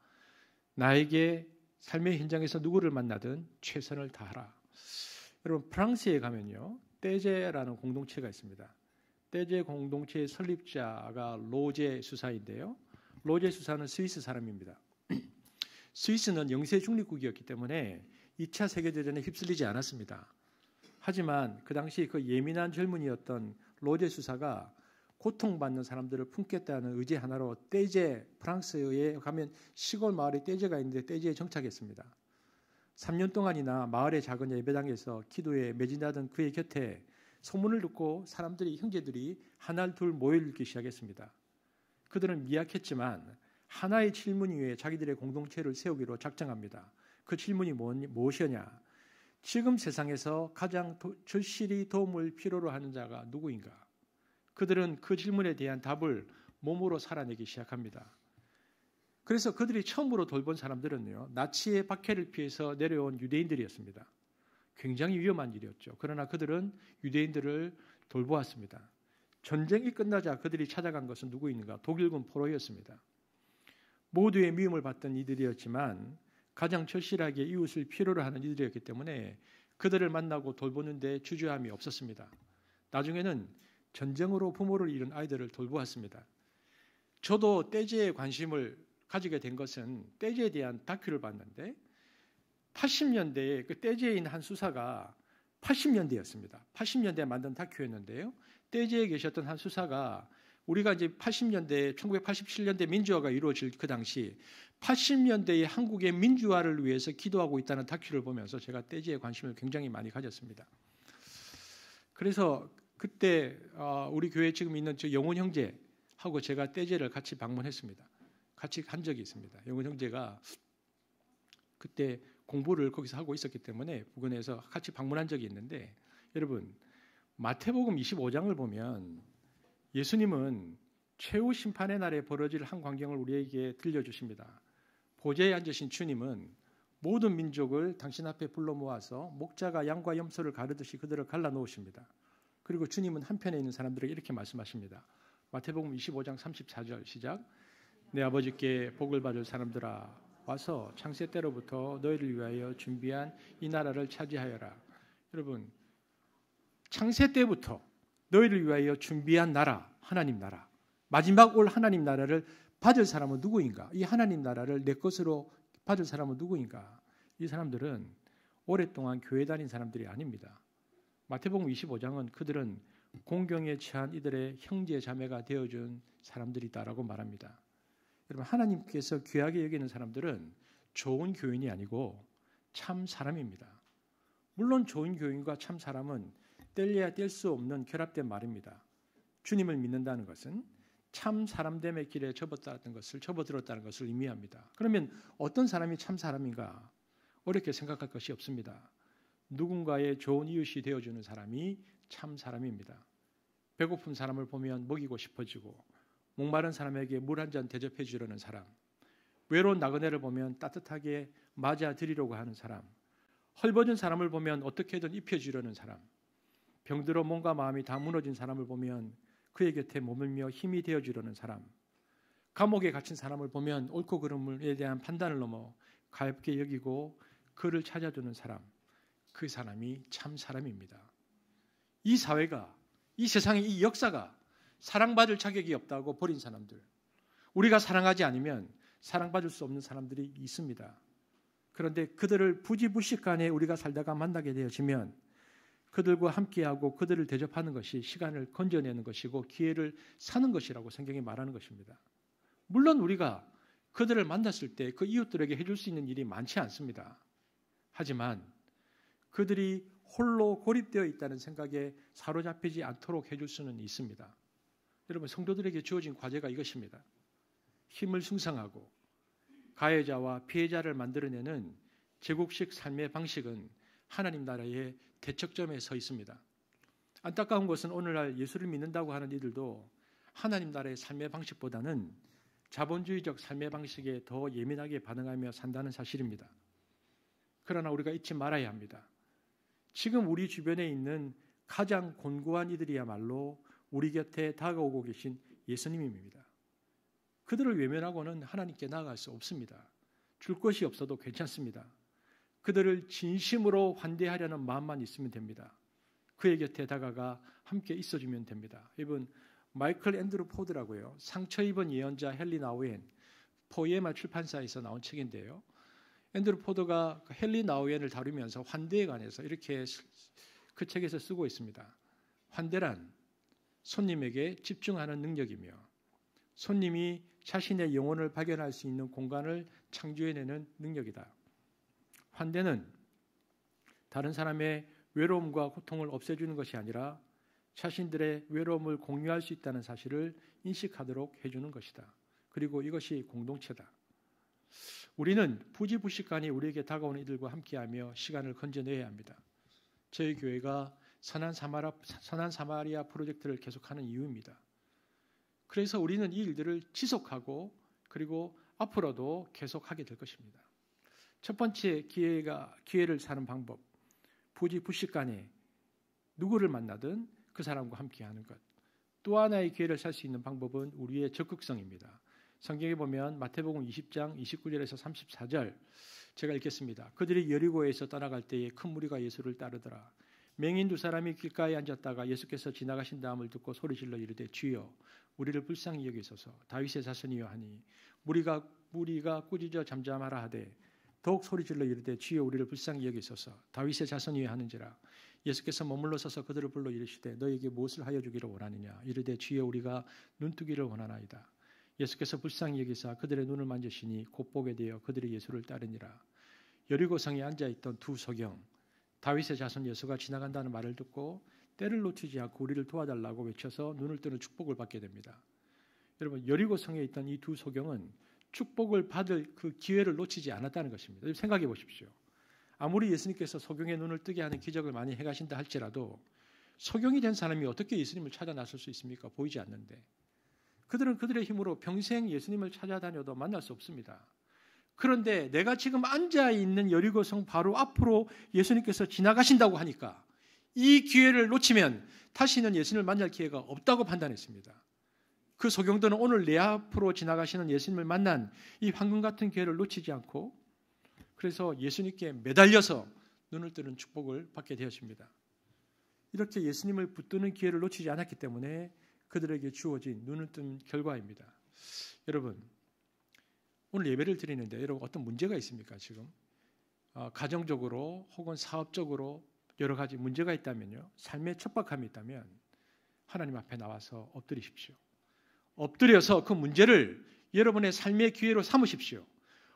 나에게 삶의 현장에서 누구를 만나든 최선을 다하라. 여러분, 프랑스에 가면요, 떼제라는 공동체가 있습니다. 떼제 공동체의 설립자가 로제 수사인데요. 로제 수사는 스위스 사람입니다. 스위스는 영세 중립국이었기 때문에 2차 세계대전에 휩쓸리지 않았습니다. 하지만 그 당시 그 예민한 젊은이였던 로제 수사가 고통받는 사람들을 품겠다는 의지 하나로 떼제, 프랑스에 가면 시골 마을에 떼제가 있는데 떼제에 정착했습니다. 3년 동안이나 마을의 작은 예배당에서 기도에 매진하던 그의 곁에 소문을 듣고 사람들이, 형제들이 하나 둘 모여있기 시작했습니다. 그들은 미약했지만 하나의 질문 위에 자기들의 공동체를 세우기로 작정합니다. 그 질문이 무엇이냐? 지금 세상에서 가장 절실히 도움을 필요로 하는 자가 누구인가? 그들은 그 질문에 대한 답을 몸으로 살아내기 시작합니다. 그래서 그들이 처음으로 돌본 사람들은요, 나치의 박해를 피해서 내려온 유대인들이었습니다. 굉장히 위험한 일이었죠. 그러나 그들은 유대인들을 돌보았습니다. 전쟁이 끝나자 그들이 찾아간 것은 누구인가? 독일군 포로였습니다. 모두의 미움을 받던 이들이었지만 가장 절실하게 이웃을 필요로 하는 이들이었기 때문에 그들을 만나고 돌보는데 주저함이 없었습니다. 나중에는 전쟁으로 부모를 잃은 아이들을 돌보았습니다. 저도 떼제에 관심을 가지게 된 것은 떼제에 대한 다큐를 봤는데 80년대에 그 떼제인 한 수사가 80년대였습니다. 80년대에 만든 다큐였는데요. 떼제에 계셨던 한 수사가 우리가 이제 80년대, 1987년대 민주화가 이루어질 그 당시 80년대의 한국의 민주화를 위해서 기도하고 있다는 다큐를 보면서 제가 떼제에 관심을 굉장히 많이 가졌습니다. 그래서 그때 우리 교회에 지금 있는 저 영훈 형제하고 제가 떼제를 같이 방문했습니다. 같이 간 적이 있습니다. 영훈 형제가 그때 공부를 거기서 하고 있었기 때문에 부근에서 같이 방문한 적이 있는데, 여러분, 마태복음 25장을 보면 예수님은 최후 심판의 날에 벌어질 한 광경을 우리에게 들려주십니다. 보좌에 앉으신 주님은 모든 민족을 당신 앞에 불러 모아서 목자가 양과 염소를 가르듯이 그들을 갈라놓으십니다. 그리고 주님은 한편에 있는 사람들에게 이렇게 말씀하십니다. 마태복음 25장 34절 시작. 내 아버지께 복을 받을 사람들아, 와서 창세 때로부터 너희를 위하여 준비한 이 나라를 차지하여라. 여러분, 창세 때부터 너희를 위하여 준비한 나라, 하나님 나라, 마지막 올 하나님 나라를 받을 사람은 누구인가? 이 하나님 나라를 내 것으로 받을 사람은 누구인가? 이 사람들은 오랫동안 교회 다닌 사람들이 아닙니다. 마태복음 25장은 그들은 공경에 처한 이들의 형제 자매가 되어준 사람들이다라고 말합니다. 여러분, 하나님께서 귀하게 여기는 사람들은 좋은 교인이 아니고 참 사람입니다. 물론 좋은 교인과 참 사람은 뗄래야 뗄 수 없는 결합된 말입니다. 주님을 믿는다는 것은 참 사람됨의 길에 접어들었다는 것을 의미합니다. 그러면 어떤 사람이 참 사람인가? 어렵게 생각할 것이 없습니다. 누군가의 좋은 이웃이 되어주는 사람이 참 사람입니다. 배고픈 사람을 보면 먹이고 싶어지고, 목마른 사람에게 물 한 잔 대접해 주려는 사람, 외로운 나그네를 보면 따뜻하게 맞아드리려고 하는 사람, 헐벗은 사람을 보면 어떻게든 입혀주려는 사람, 병들어 몸과 마음이 다 무너진 사람을 보면 그의 곁에 머물며 힘이 되어주려는 사람, 감옥에 갇힌 사람을 보면 옳고 그름에 대한 판단을 넘어 가볍게 여기고 그를 찾아주는 사람, 그 사람이 참 사람입니다. 이 사회가, 이 세상의 이 역사가 사랑받을 자격이 없다고 버린 사람들, 우리가 사랑하지 않으면 사랑받을 수 없는 사람들이 있습니다. 그런데 그들을 부지불식간에 우리가 살다가 만나게 되어지면 그들과 함께하고 그들을 대접하는 것이 시간을 건져내는 것이고 기회를 사는 것이라고 성경이 말하는 것입니다. 물론 우리가 그들을 만났을 때 그 이웃들에게 해줄 수 있는 일이 많지 않습니다. 하지만 그들이 홀로 고립되어 있다는 생각에 사로잡히지 않도록 해줄 수는 있습니다. 여러분, 성도들에게 주어진 과제가 이것입니다. 힘을 승성하고 가해자와 피해자를 만들어내는 제국식 삶의 방식은 하나님 나라의 대척점에 서 있습니다. 안타까운 것은 오늘날 예수를 믿는다고 하는 이들도 하나님 나라의 삶의 방식보다는 자본주의적 삶의 방식에 더 예민하게 반응하며 산다는 사실입니다. 그러나 우리가 잊지 말아야 합니다. 지금 우리 주변에 있는 가장 곤고한 이들이야말로 우리 곁에 다가오고 계신 예수님입니다. 그들을 외면하고는 하나님께 나아갈 수 없습니다. 줄 것이 없어도 괜찮습니다. 그들을 진심으로 환대하려는 마음만 있으면 됩니다. 그의 곁에 다가가 함께 있어주면 됩니다. 이분 마이클 앤드루 포드라고요. 상처 입은 예언자 헨리 나우엔, 포에마 출판사에서 나온 책인데요. 앤드루 포드가 헨리 나우엔을 다루면서 환대에 관해서 이렇게 그 책에서 쓰고 있습니다. 환대란 손님에게 집중하는 능력이며 손님이 자신의 영혼을 발견할 수 있는 공간을 창조해내는 능력이다. 환대는 다른 사람의 외로움과 고통을 없애주는 것이 아니라 자신들의 외로움을 공유할 수 있다는 사실을 인식하도록 해주는 것이다. 그리고 이것이 공동체다. 우리는 부지불식간에 우리에게 다가오는 이들과 함께하며 시간을 건져내야 합니다. 저희 교회가 선한 사마리아 프로젝트를 계속하는 이유입니다. 그래서 우리는 이 일들을 지속하고 그리고 앞으로도 계속하게 될 것입니다. 첫 번째 기회를 사는 방법, 부지불식간에 누구를 만나든 그 사람과 함께하는 것. 또 하나의 기회를 살 수 있는 방법은 우리의 적극성입니다. 성경에 보면 마태복음 20장 29절에서 34절 제가 읽겠습니다. 그들이 여리고에서 떠나갈 때에 큰 무리가 예수를 따르더라. 맹인 두 사람이 길가에 앉았다가 예수께서 지나가신 다음을 듣고 소리질러 이르되 주여 우리를 불쌍히 여기소서. 다윗의 자손이여 하니 무리가 꾸짖어 잠잠하라 하되 더욱 소리질러 이르되 주여 우리를 불쌍히 여기소서. 다윗의 자손이여 하는지라. 예수께서 머물러 서서 그들을 불러 이르시되 너에게 무엇을 하여 주기를 원하느냐. 이르되 주여 우리가 눈뜨기를 원하나이다. 예수께서 불쌍히 여기사 그들의 눈을 만지시니 곧 보게 되어 그들이 예수를 따르니라. 여리고성에 앉아있던 두 소경, 다윗의 자손 예수가 지나간다는 말을 듣고 때를 놓치지 않고 우리를 도와달라고 외쳐서 눈을 뜨는 축복을 받게 됩니다. 여러분, 여리고성에 있던 이 두 소경은 축복을 받을 그 기회를 놓치지 않았다는 것입니다. 생각해 보십시오. 아무리 예수님께서 소경의 눈을 뜨게 하는 기적을 많이 해가신다 할지라도 소경이 된 사람이 어떻게 예수님을 찾아 나설 수 있습니까? 보이지 않는데. 그들은 그들의 힘으로 평생 예수님을 찾아다녀도 만날 수 없습니다. 그런데 내가 지금 앉아있는 여리고성 바로 앞으로 예수님께서 지나가신다고 하니까 이 기회를 놓치면 다시는 예수님을 만날 기회가 없다고 판단했습니다. 그 소경들은 오늘 내 앞으로 지나가시는 예수님을 만난 이 황금 같은 기회를 놓치지 않고 그래서 예수님께 매달려서 눈을 뜨는 축복을 받게 되었습니다. 이렇게 예수님을 붙드는 기회를 놓치지 않았기 때문에 그들에게 주어진 눈을 뜬 결과입니다. 여러분, 오늘 예배를 드리는데 여러분 어떤 문제가 있습니까? 지금 가정적으로 혹은 사업적으로 여러 가지 문제가 있다면요, 삶의 척박함이 있다면 하나님 앞에 나와서 엎드리십시오. 엎드려서 그 문제를 여러분의 삶의 기회로 삼으십시오.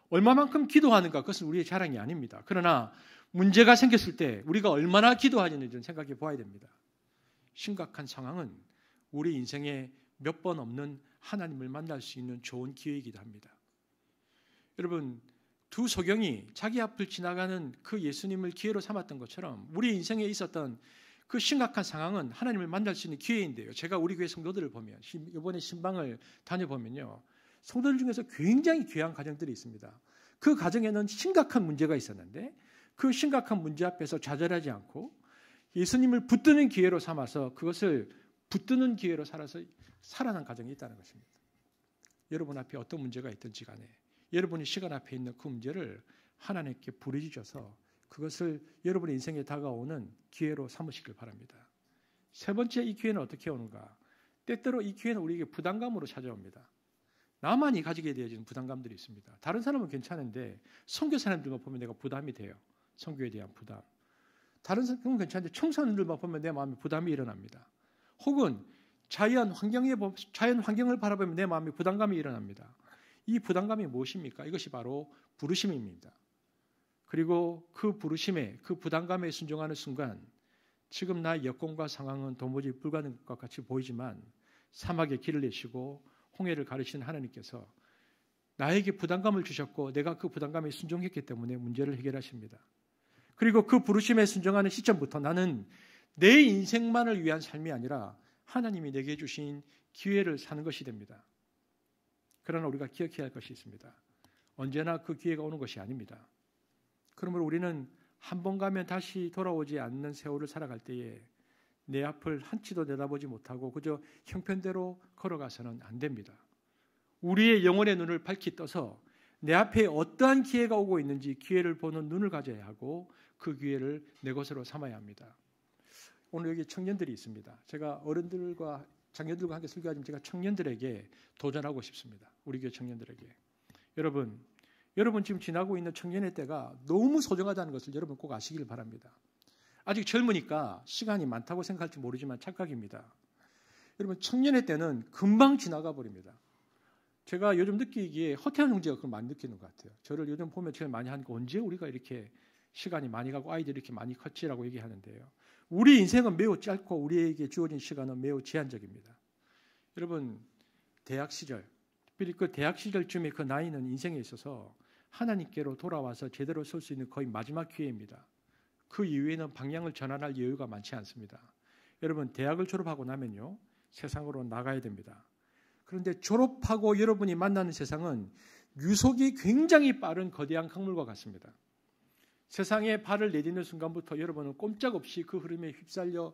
얼마만큼 기도하는가, 그것은 우리의 자랑이 아닙니다. 그러나 문제가 생겼을 때 우리가 얼마나 기도하는지는 생각해 보아야 됩니다. 심각한 상황은 우리 인생에 몇 번 없는 하나님을 만날 수 있는 좋은 기회이기도 합니다. 여러분, 두 소경이 자기 앞을 지나가는 그 예수님을 기회로 삼았던 것처럼 우리 인생에 있었던 그 심각한 상황은 하나님을 만날 수 있는 기회인데요. 제가 우리 교회 성도들을 보면, 이번에 신방을 다녀보면요, 성도들 중에서 굉장히 귀한 가정들이 있습니다. 그 가정에는 심각한 문제가 있었는데 그 심각한 문제 앞에서 좌절하지 않고 예수님을 붙드는 기회로 삼아서 그것을 붙드는 기회로 살아서 살아난 가정이 있다는 것입니다. 여러분 앞에 어떤 문제가 있든지 간에 여러분이 시간 앞에 있는 그 문제를 하나님께 부르짖어서 그것을 여러분의 인생에 다가오는 기회로 삼으시길 바랍니다. 세 번째, 이 기회는 어떻게 오는가? 때때로 이 기회는 우리에게 부담감으로 찾아옵니다. 나만이 가지게 되어지는 부담감들이 있습니다. 다른 사람은 괜찮은데 선교 사람들만 보면 내가 부담이 돼요. 선교에 대한 부담. 다른 사람은 괜찮은데 청소년들만 보면 내 마음에 부담이 일어납니다. 혹은 자연 환경을 바라보면 내 마음에 부담감이 일어납니다. 이 부담감이 무엇입니까? 이것이 바로 부르심입니다. 그리고 그 부르심에, 그 부담감에 순종하는 순간 지금 나의 여건과 상황은 도무지 불가능한 것 같이 보이지만 사막에 길을 내시고 홍해를 가르치는 하나님께서 나에게 부담감을 주셨고 내가 그 부담감에 순종했기 때문에 문제를 해결하십니다. 그리고 그 부르심에 순종하는 시점부터 나는 내 인생만을 위한 삶이 아니라 하나님이 내게 주신 기회를 사는 것이 됩니다. 그러나 우리가 기억해야 할 것이 있습니다. 언제나 그 기회가 오는 것이 아닙니다. 그러므로 우리는 한 번 가면 다시 돌아오지 않는 세월을 살아갈 때에 내 앞을 한치도 내다보지 못하고 그저 형편대로 걸어가서는 안 됩니다. 우리의 영혼의 눈을 밝히 떠서 내 앞에 어떠한 기회가 오고 있는지 기회를 보는 눈을 가져야 하고 그 기회를 내 것으로 삼아야 합니다. 오늘 여기 청년들이 있습니다. 제가 어른들과 장년들과 함께 설교하지만 제가 청년들에게 도전하고 싶습니다. 우리 교회 청년들에게. 여러분 지금 지나고 있는 청년의 때가 너무 소중하다는 것을 여러분 꼭 아시길 바랍니다. 아직 젊으니까 시간이 많다고 생각할지 모르지만 착각입니다. 여러분 청년의 때는 금방 지나가 버립니다. 제가 요즘 느끼기에 허태한 형제가 그걸 많이 느끼는 것 같아요. 저를 요즘 보면 제일 많이 하는 거 언제 우리가 이렇게 시간이 많이 가고 아이들이 이렇게 많이 컸지라고 얘기하는데요. 우리 인생은 매우 짧고 우리에게 주어진 시간은 매우 제한적입니다. 여러분 대학 시절, 특별히 그 대학 시절쯤의 그 나이는 인생에 있어서 하나님께로 돌아와서 제대로 설 수 있는 거의 마지막 기회입니다. 그 이후에는 방향을 전환할 여유가 많지 않습니다. 여러분 대학을 졸업하고 나면요 세상으로 나가야 됩니다. 그런데 졸업하고 여러분이 만나는 세상은 유속이 굉장히 빠른 거대한 강물과 같습니다. 세상에 발을 내딛는 순간부터 여러분은 꼼짝없이 그 흐름에 휩쓸려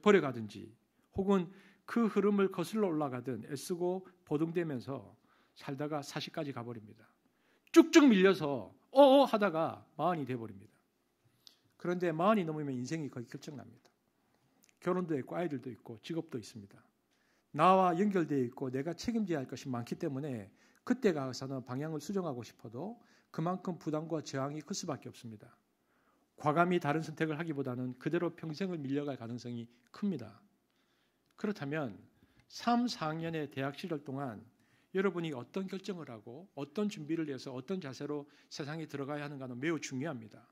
버려가든지 혹은 그 흐름을 거슬러 올라가든 애쓰고 보등되면서 살다가 40까지 가버립니다. 쭉쭉 밀려서 하다가 40이 돼버립니다. 그런데 40이 넘으면 인생이 거의 결정납니다. 결혼도 있고 아이들도 있고 직업도 있습니다. 나와 연결되어 있고 내가 책임져야 할 것이 많기 때문에 그때 가서는 방향을 수정하고 싶어도 그만큼 부담과 저항이 클 수밖에 없습니다. 과감히 다른 선택을 하기보다는 그대로 평생을 밀려갈 가능성이 큽니다. 그렇다면 3, 4학년의 대학 시절 동안 여러분이 어떤 결정을 하고 어떤 준비를 해서 어떤 자세로 세상에 들어가야 하는가는 매우 중요합니다.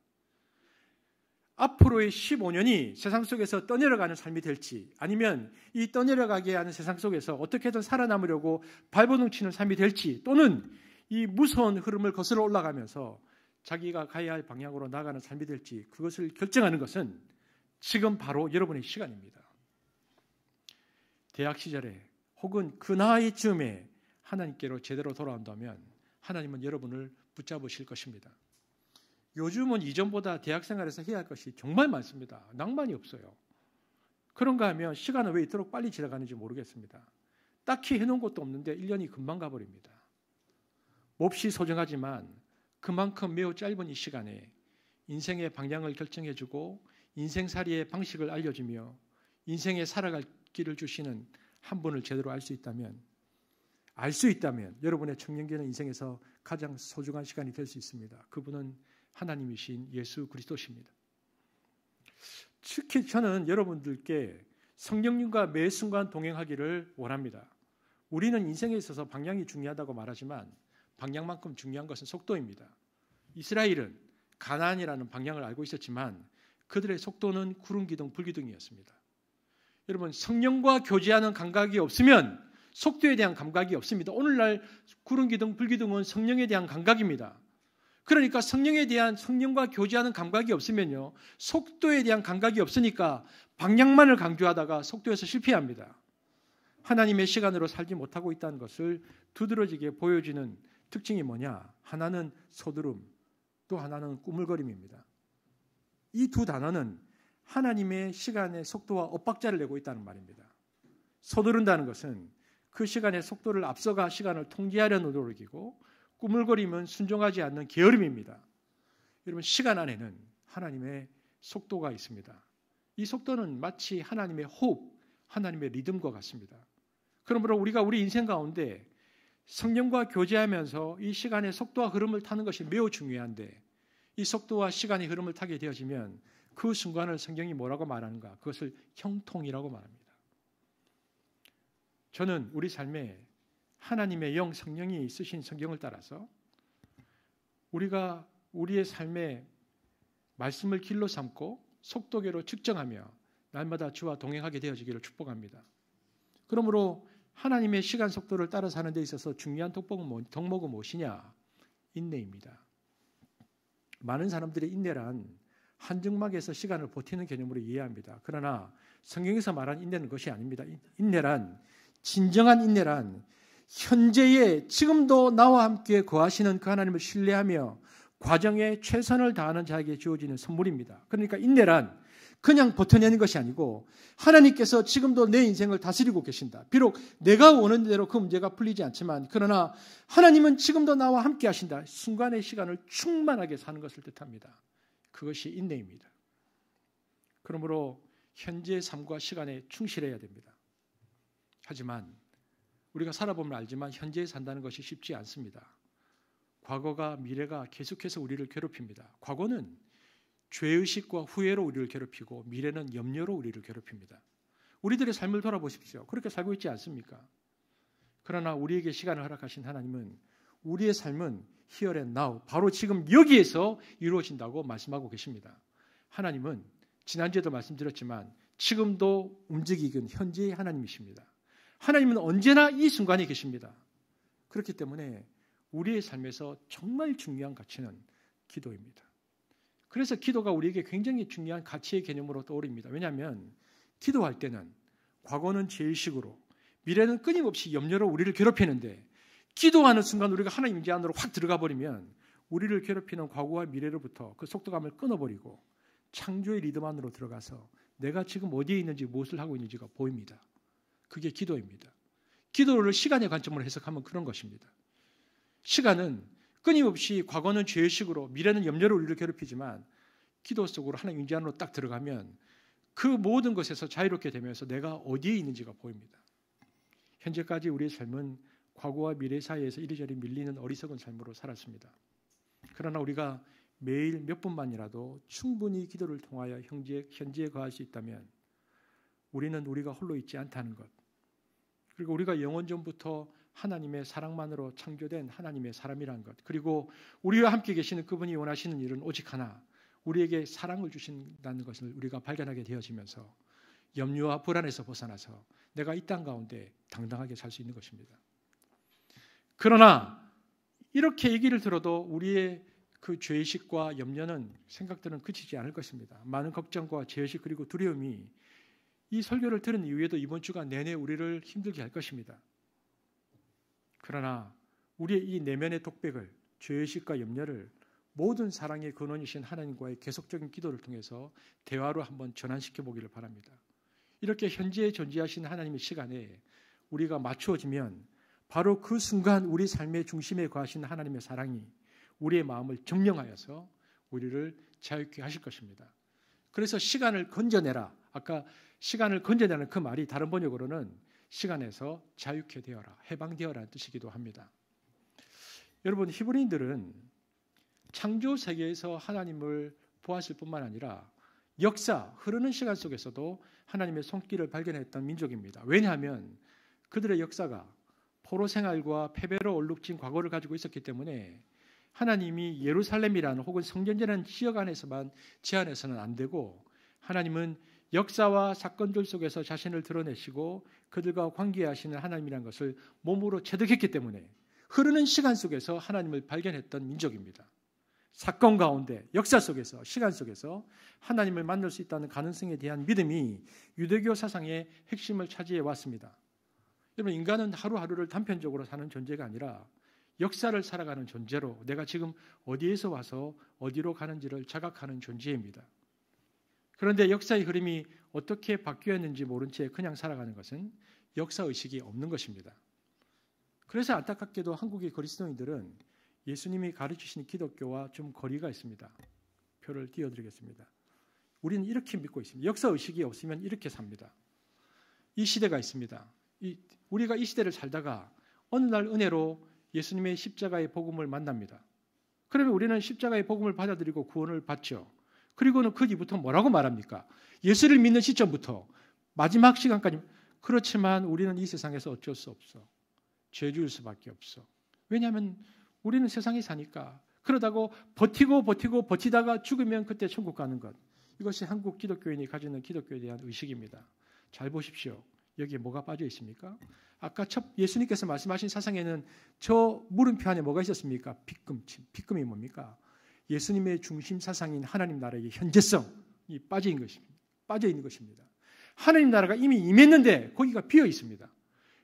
앞으로의 15년이 세상 속에서 떠내려가는 삶이 될지 아니면 이 떠내려가게 하는 세상 속에서 어떻게든 살아남으려고 발버둥 치는 삶이 될지 또는 이 무서운 흐름을 거슬러 올라가면서 자기가 가야 할 방향으로 나가는 삶이 될지 그것을 결정하는 것은 지금 바로 여러분의 시간입니다. 대학 시절에 혹은 그 나이쯤에 하나님께로 제대로 돌아온다면 하나님은 여러분을 붙잡으실 것입니다. 요즘은 이전보다 대학 생활에서 해야 할 것이 정말 많습니다. 낭만이 없어요. 그런가 하면 시간은 왜 이토록 빨리 지나가는지 모르겠습니다. 딱히 해놓은 것도 없는데 1년이 금방 가버립니다. 몹시 소중하지만 그만큼 매우 짧은 이 시간에 인생의 방향을 결정해주고 인생살이의 방식을 알려주며 인생에 살아갈 길을 주시는 한 분을 제대로 알 수 있다면 여러분의 청년기는 인생에서 가장 소중한 시간이 될 수 있습니다. 그분은 하나님이신 예수 그리스도십니다. 특히 저는 여러분들께 성령님과 매 순간 동행하기를 원합니다. 우리는 인생에 있어서 방향이 중요하다고 말하지만 방향만큼 중요한 것은 속도입니다. 이스라엘은 가나안이라는 방향을 알고 있었지만 그들의 속도는 구름기둥, 불기둥이었습니다. 여러분, 성령과 교제하는 감각이 없으면 속도에 대한 감각이 없습니다. 오늘날 구름기둥, 불기둥은 성령에 대한 감각입니다. 그러니까 성령과 교제하는 감각이 없으면요, 속도에 대한 감각이 없으니까 방향만을 강조하다가 속도에서 실패합니다. 하나님의 시간으로 살지 못하고 있다는 것을 두드러지게 보여주는 특징이 뭐냐? 하나는 서두름, 또 하나는 꾸물거림입니다. 이 두 단어는 하나님의 시간의 속도와 엇박자를 내고 있다는 말입니다. 서두른다는 것은 그 시간의 속도를 앞서가 시간을 통제하려는 노력이고, 꾸물거림은 순종하지 않는 게으름입니다. 여러분, 시간 안에는 하나님의 속도가 있습니다. 이 속도는 마치 하나님의 호흡, 하나님의 리듬과 같습니다. 그러므로 우리가 우리 인생 가운데 성령과 교제하면서 이 시간의 속도와 흐름을 타는 것이 매우 중요한데, 이 속도와 시간의 흐름을 타게 되어지면 그 순간을 성경이 뭐라고 말하는가? 그것을 형통이라고 말합니다. 저는 우리 삶에 하나님의 영 성령이 쓰신 성경을 따라서 우리가 우리의 삶에 말씀을 길로 삼고 속도계로 측정하며 날마다 주와 동행하게 되어지기를 축복합니다. 그러므로 하나님의 시간 속도를 따라 사는 데 있어서 중요한 덕목은 무엇이냐? 인내입니다. 많은 사람들의 인내란 한증막에서 시간을 버티는 개념으로 이해합니다. 그러나 성경에서 말한 인내는 것이 아닙니다. 진정한 인내란 현재에 지금도 나와 함께 거하시는 그 하나님을 신뢰하며 과정에 최선을 다하는 자에게 주어지는 선물입니다. 그러니까 인내란 그냥 버텨내는 것이 아니고 하나님께서 지금도 내 인생을 다스리고 계신다. 비록 내가 원하는 대로 그 문제가 풀리지 않지만 그러나 하나님은 지금도 나와 함께 하신다. 순간의 시간을 충만하게 사는 것을 뜻합니다. 그것이 인내입니다. 그러므로 현재의 삶과 시간에 충실해야 됩니다. 하지만 우리가 살아보면 알지만 현재에 산다는 것이 쉽지 않습니다. 과거가 미래가 계속해서 우리를 괴롭힙니다. 과거는 죄의식과 후회로 우리를 괴롭히고 미래는 염려로 우리를 괴롭힙니다. 우리들의 삶을 돌아보십시오. 그렇게 살고 있지 않습니까? 그러나 우리에게 시간을 허락하신 하나님은 우리의 삶은 here and now, 바로 지금 여기에서 이루어진다고 말씀하고 계십니다. 하나님은 지난주에도 말씀드렸지만 지금도 움직이는 현재의 하나님이십니다. 하나님은 언제나 이 순간에 계십니다. 그렇기 때문에 우리의 삶에서 정말 중요한 가치는 기도입니다. 그래서 기도가 우리에게 굉장히 중요한 가치의 개념으로 떠오릅니다. 왜냐하면 기도할 때는 과거는 죄의식으로, 미래는 끊임없이 염려로 우리를 괴롭히는데 기도하는 순간 우리가 하나님 임재 안으로 확 들어가 버리면 우리를 괴롭히는 과거와 미래로부터 그 속도감을 끊어버리고 창조의 리듬 안으로 들어가서 내가 지금 어디에 있는지 무엇을 하고 있는지가 보입니다. 그게 기도입니다. 기도를 시간의 관점으로 해석하면 그런 것입니다. 시간은 끊임없이 과거는 죄의식으로 미래는 염려로 우리를 괴롭히지만 기도 속으로 하나님 임재 안으로 딱 들어가면 그 모든 것에서 자유롭게 되면서 내가 어디에 있는지가 보입니다. 현재까지 우리의 삶은 과거와 미래 사이에서 이리저리 밀리는 어리석은 삶으로 살았습니다. 그러나 우리가 매일 몇 분만이라도 충분히 기도를 통하여 현재에 거할 수 있다면 우리는 우리가 홀로 있지 않다는 것, 그리고 우리가 영원전부터 하나님의 사랑만으로 창조된 하나님의 사람이라는 것, 그리고 우리와 함께 계시는 그분이 원하시는 일은 오직 하나, 우리에게 사랑을 주신다는 것을 우리가 발견하게 되어지면서 염려와 불안에서 벗어나서 내가 이 땅 가운데 당당하게 살 수 있는 것입니다. 그러나 이렇게 얘기를 들어도 우리의 그 죄의식과 염려는, 생각들은 그치지 않을 것입니다. 많은 걱정과 죄의식 그리고 두려움이 이 설교를 들은 이후에도 이번 주간 내내 우리를 힘들게 할 것입니다. 그러나 우리의 이 내면의 독백을, 죄의식과 염려를 모든 사랑의 근원이신 하나님과의 계속적인 기도를 통해서 대화로 한번 전환시켜 보기를 바랍니다. 이렇게 현재에 존재하신 하나님의 시간에 우리가 맞추어지면 바로 그 순간 우리 삶의 중심에 거하신 하나님의 사랑이 우리의 마음을 점령하여서 우리를 자유케 하실 것입니다. 그래서 시간을 건져내라. 아까 시간을 건져내는 그 말이 다른 번역으로는 시간에서 자유케 되어라, 해방되어라는 뜻이기도 합니다. 여러분, 히브리인들은 창조 세계에서 하나님을 보았을 뿐만 아니라 역사, 흐르는 시간 속에서도 하나님의 손길을 발견했던 민족입니다. 왜냐하면 그들의 역사가 포로 생활과 패배로 얼룩진 과거를 가지고 있었기 때문에 하나님이 예루살렘이라는 혹은 성전이라는 지역 안에서만 제한해서는 안 되고 하나님은 역사와 사건들 속에서 자신을 드러내시고 그들과 관계하시는 하나님이라는 것을 몸으로 체득했기 때문에 흐르는 시간 속에서 하나님을 발견했던 민족입니다. 사건 가운데, 역사 속에서, 시간 속에서 하나님을 만날 수 있다는 가능성에 대한 믿음이 유대교 사상의 핵심을 차지해 왔습니다. 여러분, 인간은 하루하루를 단편적으로 사는 존재가 아니라 역사를 살아가는 존재로 내가 지금 어디에서 와서 어디로 가는지를 자각하는 존재입니다. 그런데 역사의 흐름이 어떻게 바뀌었는지 모른 채 그냥 살아가는 것은 역사의식이 없는 것입니다. 그래서 안타깝게도 한국의 그리스도인들은 예수님이 가르치신 기독교와 좀 거리가 있습니다. 표를 띄워드리겠습니다. 우리는 이렇게 믿고 있습니다. 역사의식이 없으면 이렇게 삽니다. 이 시대가 있습니다. 우리가 이 시대를 살다가 어느 날 은혜로 예수님의 십자가의 복음을 만납니다. 그러면 우리는 십자가의 복음을 받아들이고 구원을 받죠. 그리고는 그 뒤부터 뭐라고 말합니까? 예수를 믿는 시점부터 마지막 시간까지. 그렇지만 우리는 이 세상에서 어쩔 수 없어. 죄지을 수밖에 없어. 왜냐하면 우리는 세상에 사니까. 그러다고 버티다가 죽으면 그때 천국 가는 것. 이것이 한국 기독교인이 가지는 기독교에 대한 의식입니다. 잘 보십시오. 여기에 뭐가 빠져 있습니까? 아까 예수님께서 말씀하신 사상에는 저 물음표 안에 뭐가 있었습니까? 빗금이 뭡니까? 예수님의 중심 사상인 하나님 나라의 현재성이 빠져 있는 것입니다. 하나님 나라가 이미 임했는데 거기가 비어 있습니다.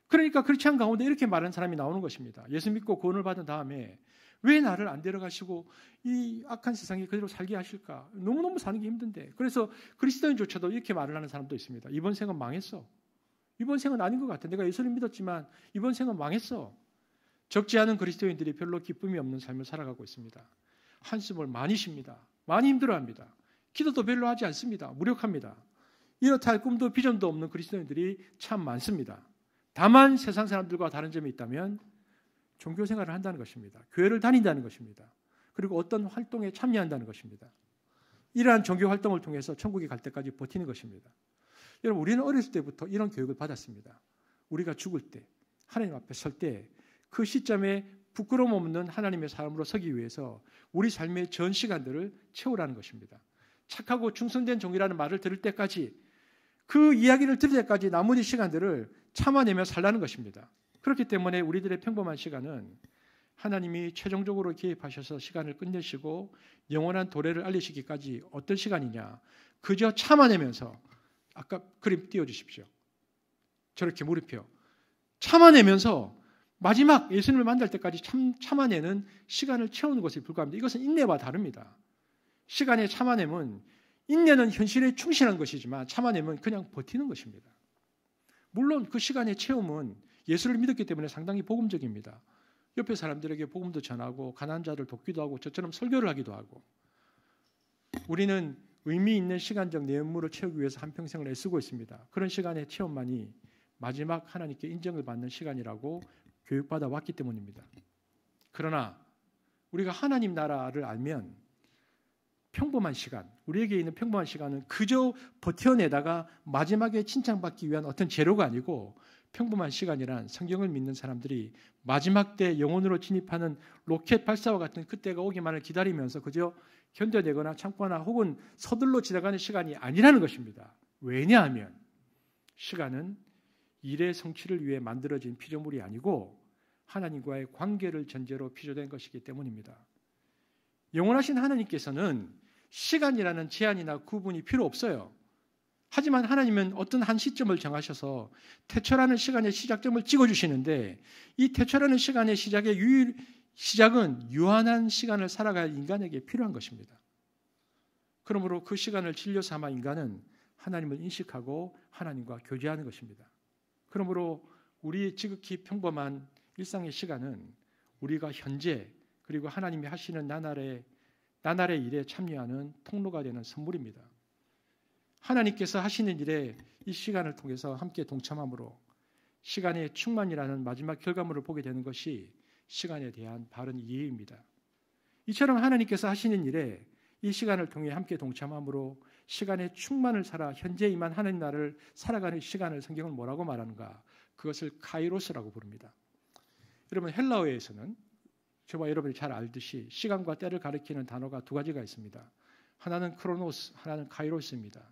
그러니까 그렇지 않은 가운데 이렇게 말하는 사람이 나오는 것입니다. 예수 믿고 구원을 받은 다음에 왜 나를 안 데려가시고 이 악한 세상에 그대로 살게 하실까? 너무너무 사는 게 힘든데. 그래서 그리스도인조차도 이렇게 말을 하는 사람도 있습니다. 이번 생은 망했어. 이번 생은 아닌 것 같아. 내가 예수를 믿었지만 이번 생은 망했어. 적지 않은 그리스도인들이 별로 기쁨이 없는 삶을 살아가고 있습니다. 한숨을 많이 쉽니다. 많이 힘들어합니다. 기도도 별로 하지 않습니다. 무력합니다. 이렇다 할 꿈도 비전도 없는 그리스도인들이 참 많습니다. 다만 세상 사람들과 다른 점이 있다면 종교 생활을 한다는 것입니다. 교회를 다닌다는 것입니다. 그리고 어떤 활동에 참여한다는 것입니다. 이러한 종교 활동을 통해서 천국에 갈 때까지 버티는 것입니다. 여러분, 우리는 어렸을 때부터 이런 교육을 받았습니다. 우리가 죽을 때, 하나님 앞에 설 때 그 시점에 부끄러움 없는 하나님의 사람으로 서기 위해서 우리 삶의 전 시간들을 채우라는 것입니다. 착하고 충성된 종이라는 말을 들을 때까지, 그 이야기를 들을 때까지 나머지 시간들을 참아내며 살라는 것입니다. 그렇기 때문에 우리들의 평범한 시간은 하나님이 최종적으로 개입하셔서 시간을 끝내시고 영원한 도래를 알리시기까지 어떤 시간이냐? 그저 참아내면서, 아까 그림 띄워주십시오. 저렇게 물음표. 참아내면서 마지막 예수님을 만날 때까지 참아내는 시간을 채우는 것에 불과합니다. 이것은 인내와 다릅니다. 시간의 참아냄은, 인내는 현실에 충실한 것이지만 참아내면 그냥 버티는 것입니다. 물론 그 시간의 체험은 예수를 믿었기 때문에 상당히 복음적입니다. 옆에 사람들에게 복음도 전하고 가난한 자를 돕기도 하고 저처럼 설교를 하기도 하고. 우리는 의미 있는 시간적 내용물을 채우기 위해서 한평생을 애쓰고 있습니다. 그런 시간의 체험만이 마지막 하나님께 인정을 받는 시간이라고 교육받아 왔기 때문입니다. 그러나 우리가 하나님 나라를 알면 평범한 시간, 우리에게 있는 평범한 시간은 그저 버텨내다가 마지막에 칭찬받기 위한 어떤 재료가 아니고, 평범한 시간이란 성경을 믿는 사람들이 마지막 때 영혼으로 진입하는 로켓 발사와 같은 그때가 오기만을 기다리면서 그저 견뎌내거나 참거나 혹은 서둘러 지나가는 시간이 아니라는 것입니다. 왜냐하면 시간은 일의 성취를 위해 만들어진 피조물이 아니고 하나님과의 관계를 전제로 피조된 것이기 때문입니다. 영원하신 하나님께서는 시간이라는 제한이나 구분이 필요 없어요. 하지만 하나님은 어떤 한 시점을 정하셔서 태초라는 시간의 시작점을 찍어주시는데, 이 태초라는 시간의 시작은 유한한 시간을 살아갈 인간에게 필요한 것입니다. 그러므로 그 시간을 진료 삼아 인간은 하나님을 인식하고 하나님과 교제하는 것입니다. 그러므로 우리의 지극히 평범한 일상의 시간은 우리가 현재 그리고 하나님이 하시는 나날의 일에 참여하는 통로가 되는 선물입니다. 하나님께서 하시는 일에 이 시간을 통해서 함께 동참함으로 시간의 충만이라는 마지막 결과물을 보게 되는 것이 시간에 대한 바른 이해입니다. 이처럼 하나님께서 하시는 일에 이 시간을 통해 함께 동참함으로 시간의 충만을 살아 현재 임한 하나님 나라를 살아가는 시간을 성경은 뭐라고 말하는가? 그것을 카이로스라고 부릅니다. 여러분 헬라어에서는 저와 여러분이 잘 알듯이 시간과 때를 가리키는 단어가 두 가지가 있습니다. 하나는 크로노스, 하나는 카이로스입니다.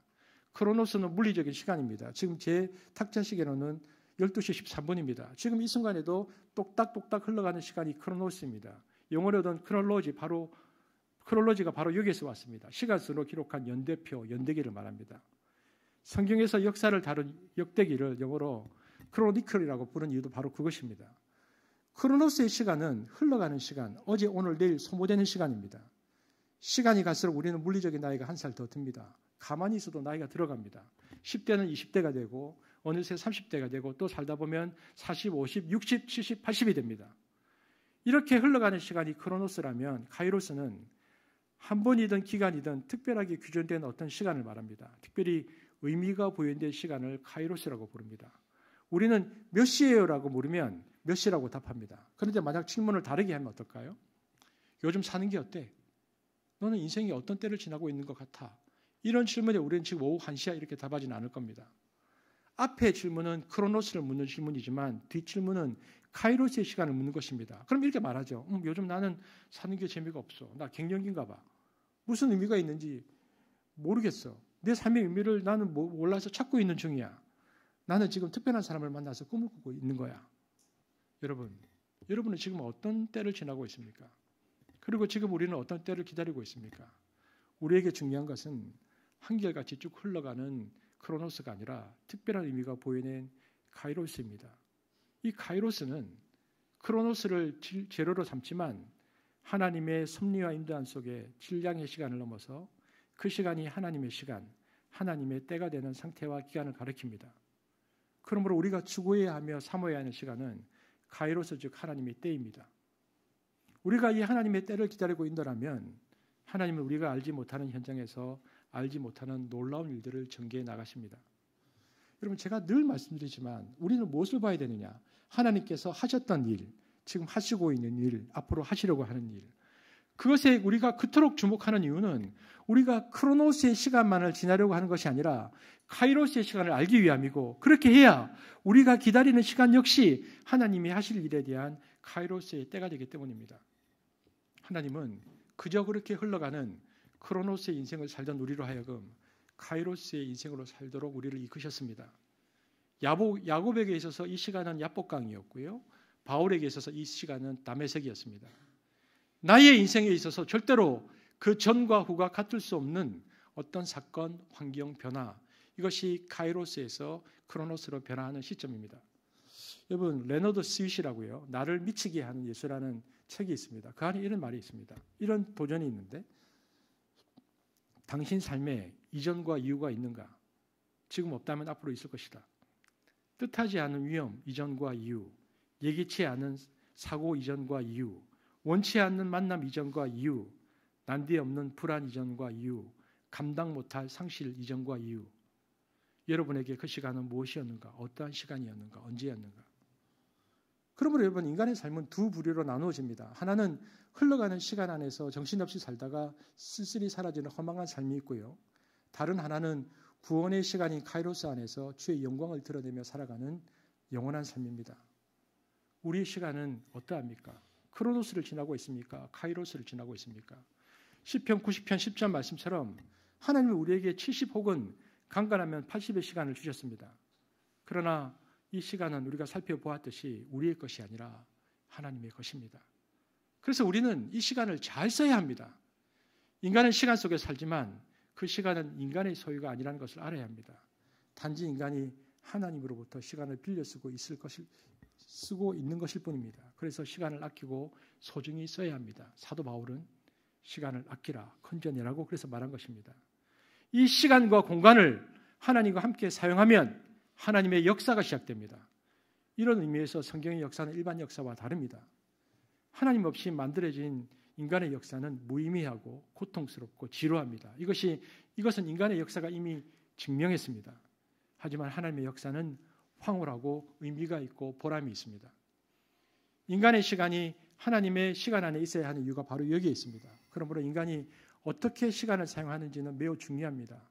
크로노스는 물리적인 시간입니다. 지금 제 탁자 시계로는 12시 13분입니다. 지금 이 순간에도 똑딱똑딱 흘러가는 시간이 크로노스입니다. 영어로는 크롤로지가 바로 여기에서 왔습니다. 시간수로 기록한 연대표, 연대기를 말합니다. 성경에서 역사를 다룬 역대기를 영어로 크로니클이라고 부른 이유도 바로 그것입니다. 크로노스의 시간은 흘러가는 시간, 어제, 오늘, 내일 소모되는 시간입니다. 시간이 갈수록 우리는 물리적인 나이가 한 살 더 듭니다. 가만히 있어도 나이가 들어갑니다. 10대는 20대가 되고 어느새 30대가 되고 또 살다 보면 40, 50, 60, 70, 80이 됩니다. 이렇게 흘러가는 시간이 크로노스라면 카이로스는 한 번이든 기간이든 특별하게 규정된 어떤 시간을 말합니다. 특별히 의미가 부여된 시간을 카이로스라고 부릅니다. 우리는 몇 시예요라고 물으면 몇 시라고 답합니다. 그런데 만약 질문을 다르게 하면 어떨까요? 요즘 사는 게 어때? 너는 인생이 어떤 때를 지나고 있는 것 같아? 이런 질문에 우리는 지금 오후 1시야 이렇게 답하지는 않을 겁니다. 앞의 질문은 크로노스를 묻는 질문이지만 뒷질문은 카이로스의 시간을 묻는 것입니다. 그럼 이렇게 말하죠. 요즘 나는 사는 게 재미가 없어. 나 갱년기인가 봐. 무슨 의미가 있는지 모르겠어. 내 삶의 의미를 나는 몰라서 찾고 있는 중이야. 나는 지금 특별한 사람을 만나서 꿈을 꾸고 있는 거야. 여러분은 지금 어떤 때를 지나고 있습니까? 그리고 지금 우리는 어떤 때를 기다리고 있습니까? 우리에게 중요한 것은 한결같이 쭉 흘러가는 크로노스가 아니라 특별한 의미가 보이는 카이로스입니다. 이 카이로스는 크로노스를 재료로 삼지만 하나님의 섭리와 인도한 속에 질량의 시간을 넘어서 그 시간이 하나님의 시간, 하나님의 때가 되는 상태와 기간을 가리킵니다. 그러므로 우리가 추구해야 하며 삼어야 하는 시간은 카이로스 즉 하나님의 때입니다. 우리가 이 하나님의 때를 기다리고 있노라면 하나님은 우리가 알지 못하는 현장에서 알지 못하는 놀라운 일들을 전개해 나가십니다. 여러분 제가 늘 말씀드리지만 우리는 무엇을 봐야 되느냐? 하나님께서 하셨던 일, 지금 하시고 있는 일, 앞으로 하시려고 하는 일. 그것에 우리가 그토록 주목하는 이유는 우리가 크로노스의 시간만을 지나려고 하는 것이 아니라 카이로스의 시간을 알기 위함이고 그렇게 해야 우리가 기다리는 시간 역시 하나님이 하실 일에 대한 카이로스의 때가 되기 때문입니다. 하나님은 그저 그렇게 흘러가는 크로노스의 인생을 살던 우리로 하여금 카이로스의 인생으로 살도록 우리를 이끄셨습니다. 야곱에게 있어서 이 시간은 야복강이었고요. 바울에게 있어서 이 시간은 다메섹이었습니다. 나의 인생에 있어서 절대로 그 전과 후가 같을 수 없는 어떤 사건, 환경, 변화 이것이 카이로스에서 크로노스로 변화하는 시점입니다. 여러분 레너드 스윗이라고요. 나를 미치게 하는 예수라는 책이 있습니다. 그 안에 이런 말이 있습니다. 이런 도전이 있는데 당신 삶에 이전과 이후가 있는가? 지금 없다면 앞으로 있을 것이다. 뜻하지 않은 위험 이전과 이후, 예기치 않은 사고 이전과 이후, 원치 않는 만남 이전과 이후, 난데없는 불안 이전과 이후, 감당 못할 상실 이전과 이후. 여러분에게 그 시간은 무엇이었는가? 어떠한 시간이었는가? 언제였는가? 그러므로 여러분 인간의 삶은 두 부류로 나누어집니다. 하나는 흘러가는 시간 안에서 정신없이 살다가 쓸쓸히 사라지는 허망한 삶이 있고요. 다른 하나는 구원의 시간인 카이로스 안에서 주의 영광을 드러내며 살아가는 영원한 삶입니다. 우리의 시간은 어떠합니까? 크로노스를 지나고 있습니까? 카이로스를 지나고 있습니까? 시편 90편 10절 말씀처럼 하나님은 우리에게 70 혹은 강건하면 80의 시간을 주셨습니다. 그러나 이 시간은 우리가 살펴보았듯이 우리의 것이 아니라 하나님의 것입니다. 그래서 우리는 이 시간을 잘 써야 합니다. 인간은 시간 속에 살지만 그 시간은 인간의 소유가 아니라는 것을 알아야 합니다. 단지 인간이 하나님으로부터 시간을 빌려 쓰고 있는 것일 뿐입니다. 그래서 시간을 아끼고 소중히 써야 합니다. 사도 바울은 시간을 아끼라 컨전이라고 그래서 말한 것입니다. 이 시간과 공간을 하나님과 함께 사용하면 하나님의 역사가 시작됩니다. 이런 의미에서 성경의 역사는 일반 역사와 다릅니다. 하나님 없이 만들어진 인간의 역사는 무의미하고 고통스럽고 지루합니다. 이것은 인간의 역사가 이미 증명했습니다. 하지만 하나님의 역사는 황홀하고 의미가 있고 보람이 있습니다. 인간의 시간이 하나님의 시간 안에 있어야 하는 이유가 바로 여기에 있습니다. 그러므로 인간이 어떻게 시간을 사용하는지는 매우 중요합니다.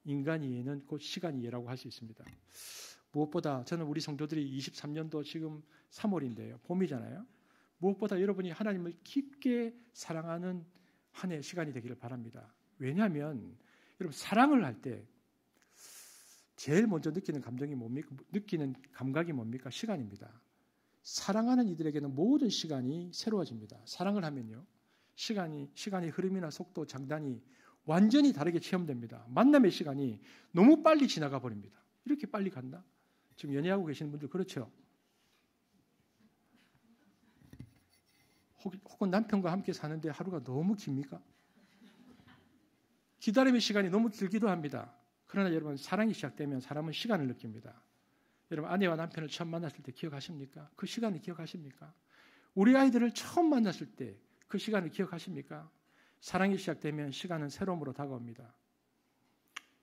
인간 이해는 곧 시간 이해라고 할 수 있습니다. 무엇보다 저는 우리 성도들이 23년도 지금 3월인데요. 봄이잖아요. 무엇보다 여러분이 하나님을 깊게 사랑하는 한 해 시간이 되기를 바랍니다. 왜냐하면 여러분 사랑을 할 때 제일 먼저 느끼는 감정이 뭡니까? 느끼는 감각이 뭡니까? 시간입니다. 사랑하는 이들에게는 모든 시간이 새로워집니다. 사랑을 하면요. 시간의 흐름이나 속도, 장단이 완전히 다르게 체험됩니다. 만남의 시간이 너무 빨리 지나가 버립니다. 이렇게 빨리 간다? 지금 연애하고 계시는 분들 그렇죠? 혹은 남편과 함께 사는데 하루가 너무 깁니까? 기다림의 시간이 너무 길기도 합니다. 그러나 여러분 사랑이 시작되면 사람은 시간을 느낍니다. 여러분 아내와 남편을 처음 만났을 때 기억하십니까? 그 시간을 기억하십니까? 우리 아이들을 처음 만났을 때 그 시간을 기억하십니까? 사랑이 시작되면 시간은 새로움으로 다가옵니다.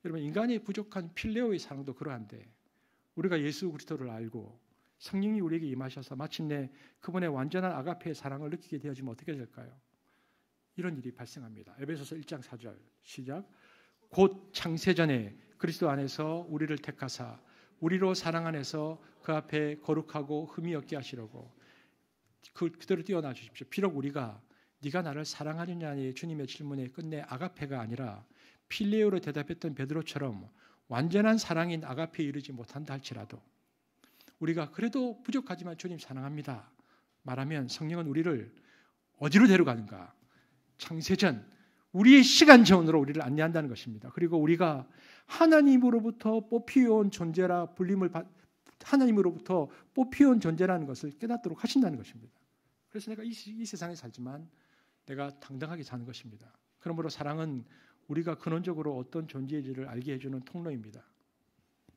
여러분 인간의 부족한 필레오의 사랑도 그러한데 우리가 예수 그리스도를 알고 성령이 우리에게 임하셔서 마침내 그분의 완전한 아가페의 사랑을 느끼게 되어지면 어떻게 될까요? 이런 일이 발생합니다. 에베소서 1장 4절 시작. 곧 창세전에 그리스도 안에서 우리를 택하사 우리로 사랑 안에서 그 앞에 거룩하고 흠이 없게 하시려고 그대로 뛰어나 주십시오. 비록 우리가 네가 나를 사랑하느냐의 주님의 질문에 끝내 아가페가 아니라 필레오로 대답했던 베드로처럼 완전한 사랑인 아가페에 이르지 못한다 할지라도 우리가 그래도 부족하지만 주님 사랑합니다 말하면 성령은 우리를 어디로 데려가는가? 창세전 우리의 시간 전으로 우리를 안내한다는 것입니다. 그리고 우리가 하나님으로부터 뽑히어온 존재라 하나님으로부터 뽑히어온 존재라는 것을 깨닫도록 하신다는 것입니다. 그래서 내가 이 세상에 살지만 내가 당당하게 사는 것입니다. 그러므로 사랑은 우리가 근원적으로 어떤 존재인지를 알게 해주는 통로입니다.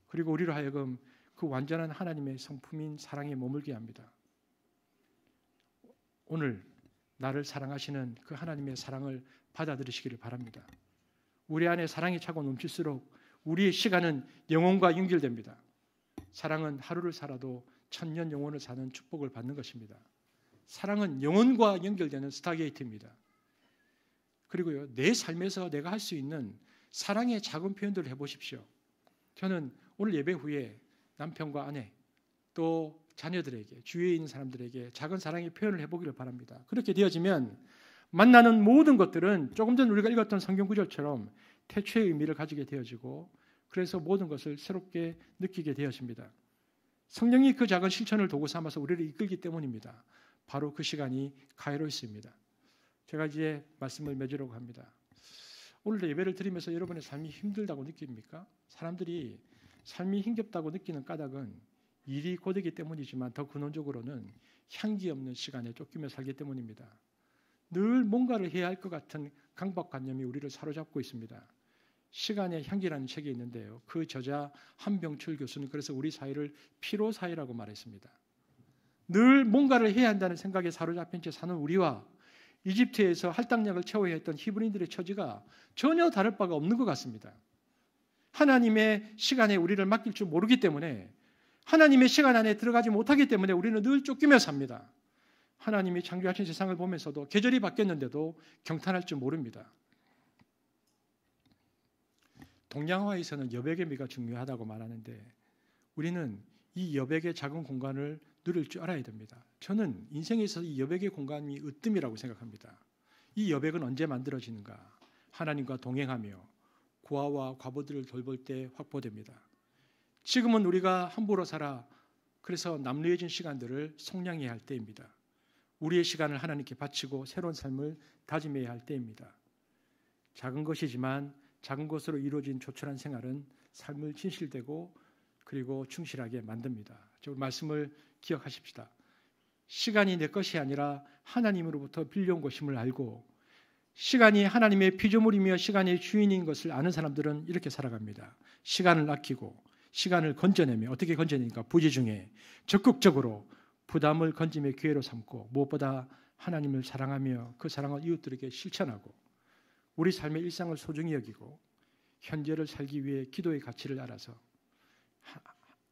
그리고 우리로 하여금 그 완전한 하나님의 성품인 사랑에 머물게 합니다. 오늘 나를 사랑하시는 그 하나님의 사랑을 받아들이시기를 바랍니다. 우리 안에 사랑이 차고 넘칠수록 우리의 시간은 영혼과 연결됩니다. 사랑은 하루를 살아도 천년 영혼을 사는 축복을 받는 것입니다. 사랑은 영혼과 연결되는 스타게이트입니다. 그리고요, 내 삶에서 내가 할 수 있는 사랑의 작은 표현들을 해보십시오. 저는 오늘 예배 후에 남편과 아내 또 자녀들에게 주위에 있는 사람들에게 작은 사랑의 표현을 해보기를 바랍니다. 그렇게 되어지면 만나는 모든 것들은 조금 전 우리가 읽었던 성경 구절처럼 태초의 의미를 가지게 되어지고 그래서 모든 것을 새롭게 느끼게 되어집니다. 성령이 그 작은 실천을 도구 삼아서 우리를 이끌기 때문입니다. 바로 그 시간이 카이로스입니다. 제가 이제 말씀을 맺으려고 합니다. 오늘도 예배를 드리면서 여러분의 삶이 힘들다고 느낍니까? 사람들이 삶이 힘겹다고 느끼는 까닭은 일이 고되기 때문이지만 더 근원적으로는 향기 없는 시간에 쫓기며 살기 때문입니다. 늘 뭔가를 해야 할 것 같은 강박관념이 우리를 사로잡고 있습니다. 시간의 향기라는 책이 있는데요. 그 저자 한병철 교수는 그래서 우리 사회를 피로 사회라고 말했습니다. 늘 뭔가를 해야 한다는 생각에 사로잡힌 채 사는 우리와 이집트에서 할당량을 채워야 했던 히브리인들의 처지가 전혀 다를 바가 없는 것 같습니다. 하나님의 시간에 우리를 맡길 줄 모르기 때문에 하나님의 시간 안에 들어가지 못하기 때문에 우리는 늘 쫓기며 삽니다. 하나님이 창조하신 세상을 보면서도 계절이 바뀌었는데도 경탄할 줄 모릅니다. 동양화에서는 여백의 미가 중요하다고 말하는데 우리는 이 여백의 작은 공간을 누릴 줄 알아야 됩니다. 저는 인생에 있어서 이 여백의 공간이 으뜸이라고 생각합니다. 이 여백은 언제 만들어지는가? 하나님과 동행하며 고아와 과부들을 돌볼 때 확보됩니다. 지금은 우리가 함부로 살아 그래서 남루해진 시간들을 속량해야 할 때입니다. 우리의 시간을 하나님께 바치고 새로운 삶을 다짐해야 할 때입니다. 작은 것이지만 작은 것으로 이루어진 조촐한 생활은 삶을 진실되고 그리고 충실하게 만듭니다. 저 말씀을 기억하십시다. 시간이 내 것이 아니라 하나님으로부터 빌려온 것임을 알고 시간이 하나님의 피조물이며 시간의 주인인 것을 아는 사람들은 이렇게 살아갑니다. 시간을 아끼고 시간을 건져내며 어떻게 건져내니까 부지중에 적극적으로 부담을 건짐의 기회로 삼고 무엇보다 하나님을 사랑하며 그 사랑을 이웃들에게 실천하고 우리 삶의 일상을 소중히 여기고 현재를 살기 위해 기도의 가치를 알아서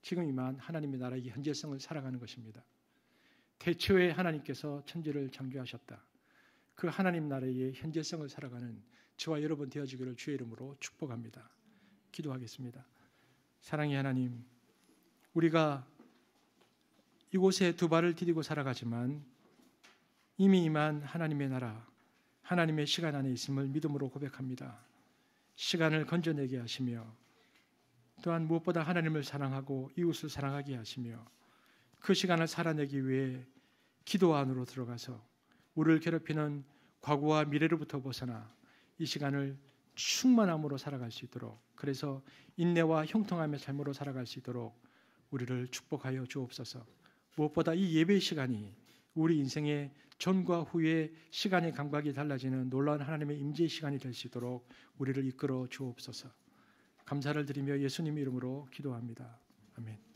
지금 이만 하나님의 나라의 현재성을 살아가는 것입니다. 태초에 하나님께서 천지를 창조하셨다. 그 하나님 나라의 현재성을 살아가는 저와 여러분 되어지기를 주의 이름으로 축복합니다. 기도하겠습니다. 사랑의 하나님, 우리가 이곳에 두 발을 디디고 살아가지만 이미 임한 하나님의 나라, 하나님의 시간 안에 있음을 믿음으로 고백합니다. 시간을 건져내게 하시며 또한 무엇보다 하나님을 사랑하고 이웃을 사랑하게 하시며 그 시간을 살아내기 위해 기도 안으로 들어가서 우리를 괴롭히는 과거와 미래로부터 벗어나 이 시간을 충만함으로 살아갈 수 있도록, 그래서 인내와 형통함의 삶으로 살아갈 수 있도록 우리를 축복하여 주옵소서. 무엇보다 이 예배 시간이 우리 인생의 전과 후의 시간의 감각이 달라지는 놀라운 하나님의 임재의 시간이 될 수 있도록 우리를 이끌어 주옵소서. 감사를 드리며 예수님 이름으로 기도합니다. 아멘.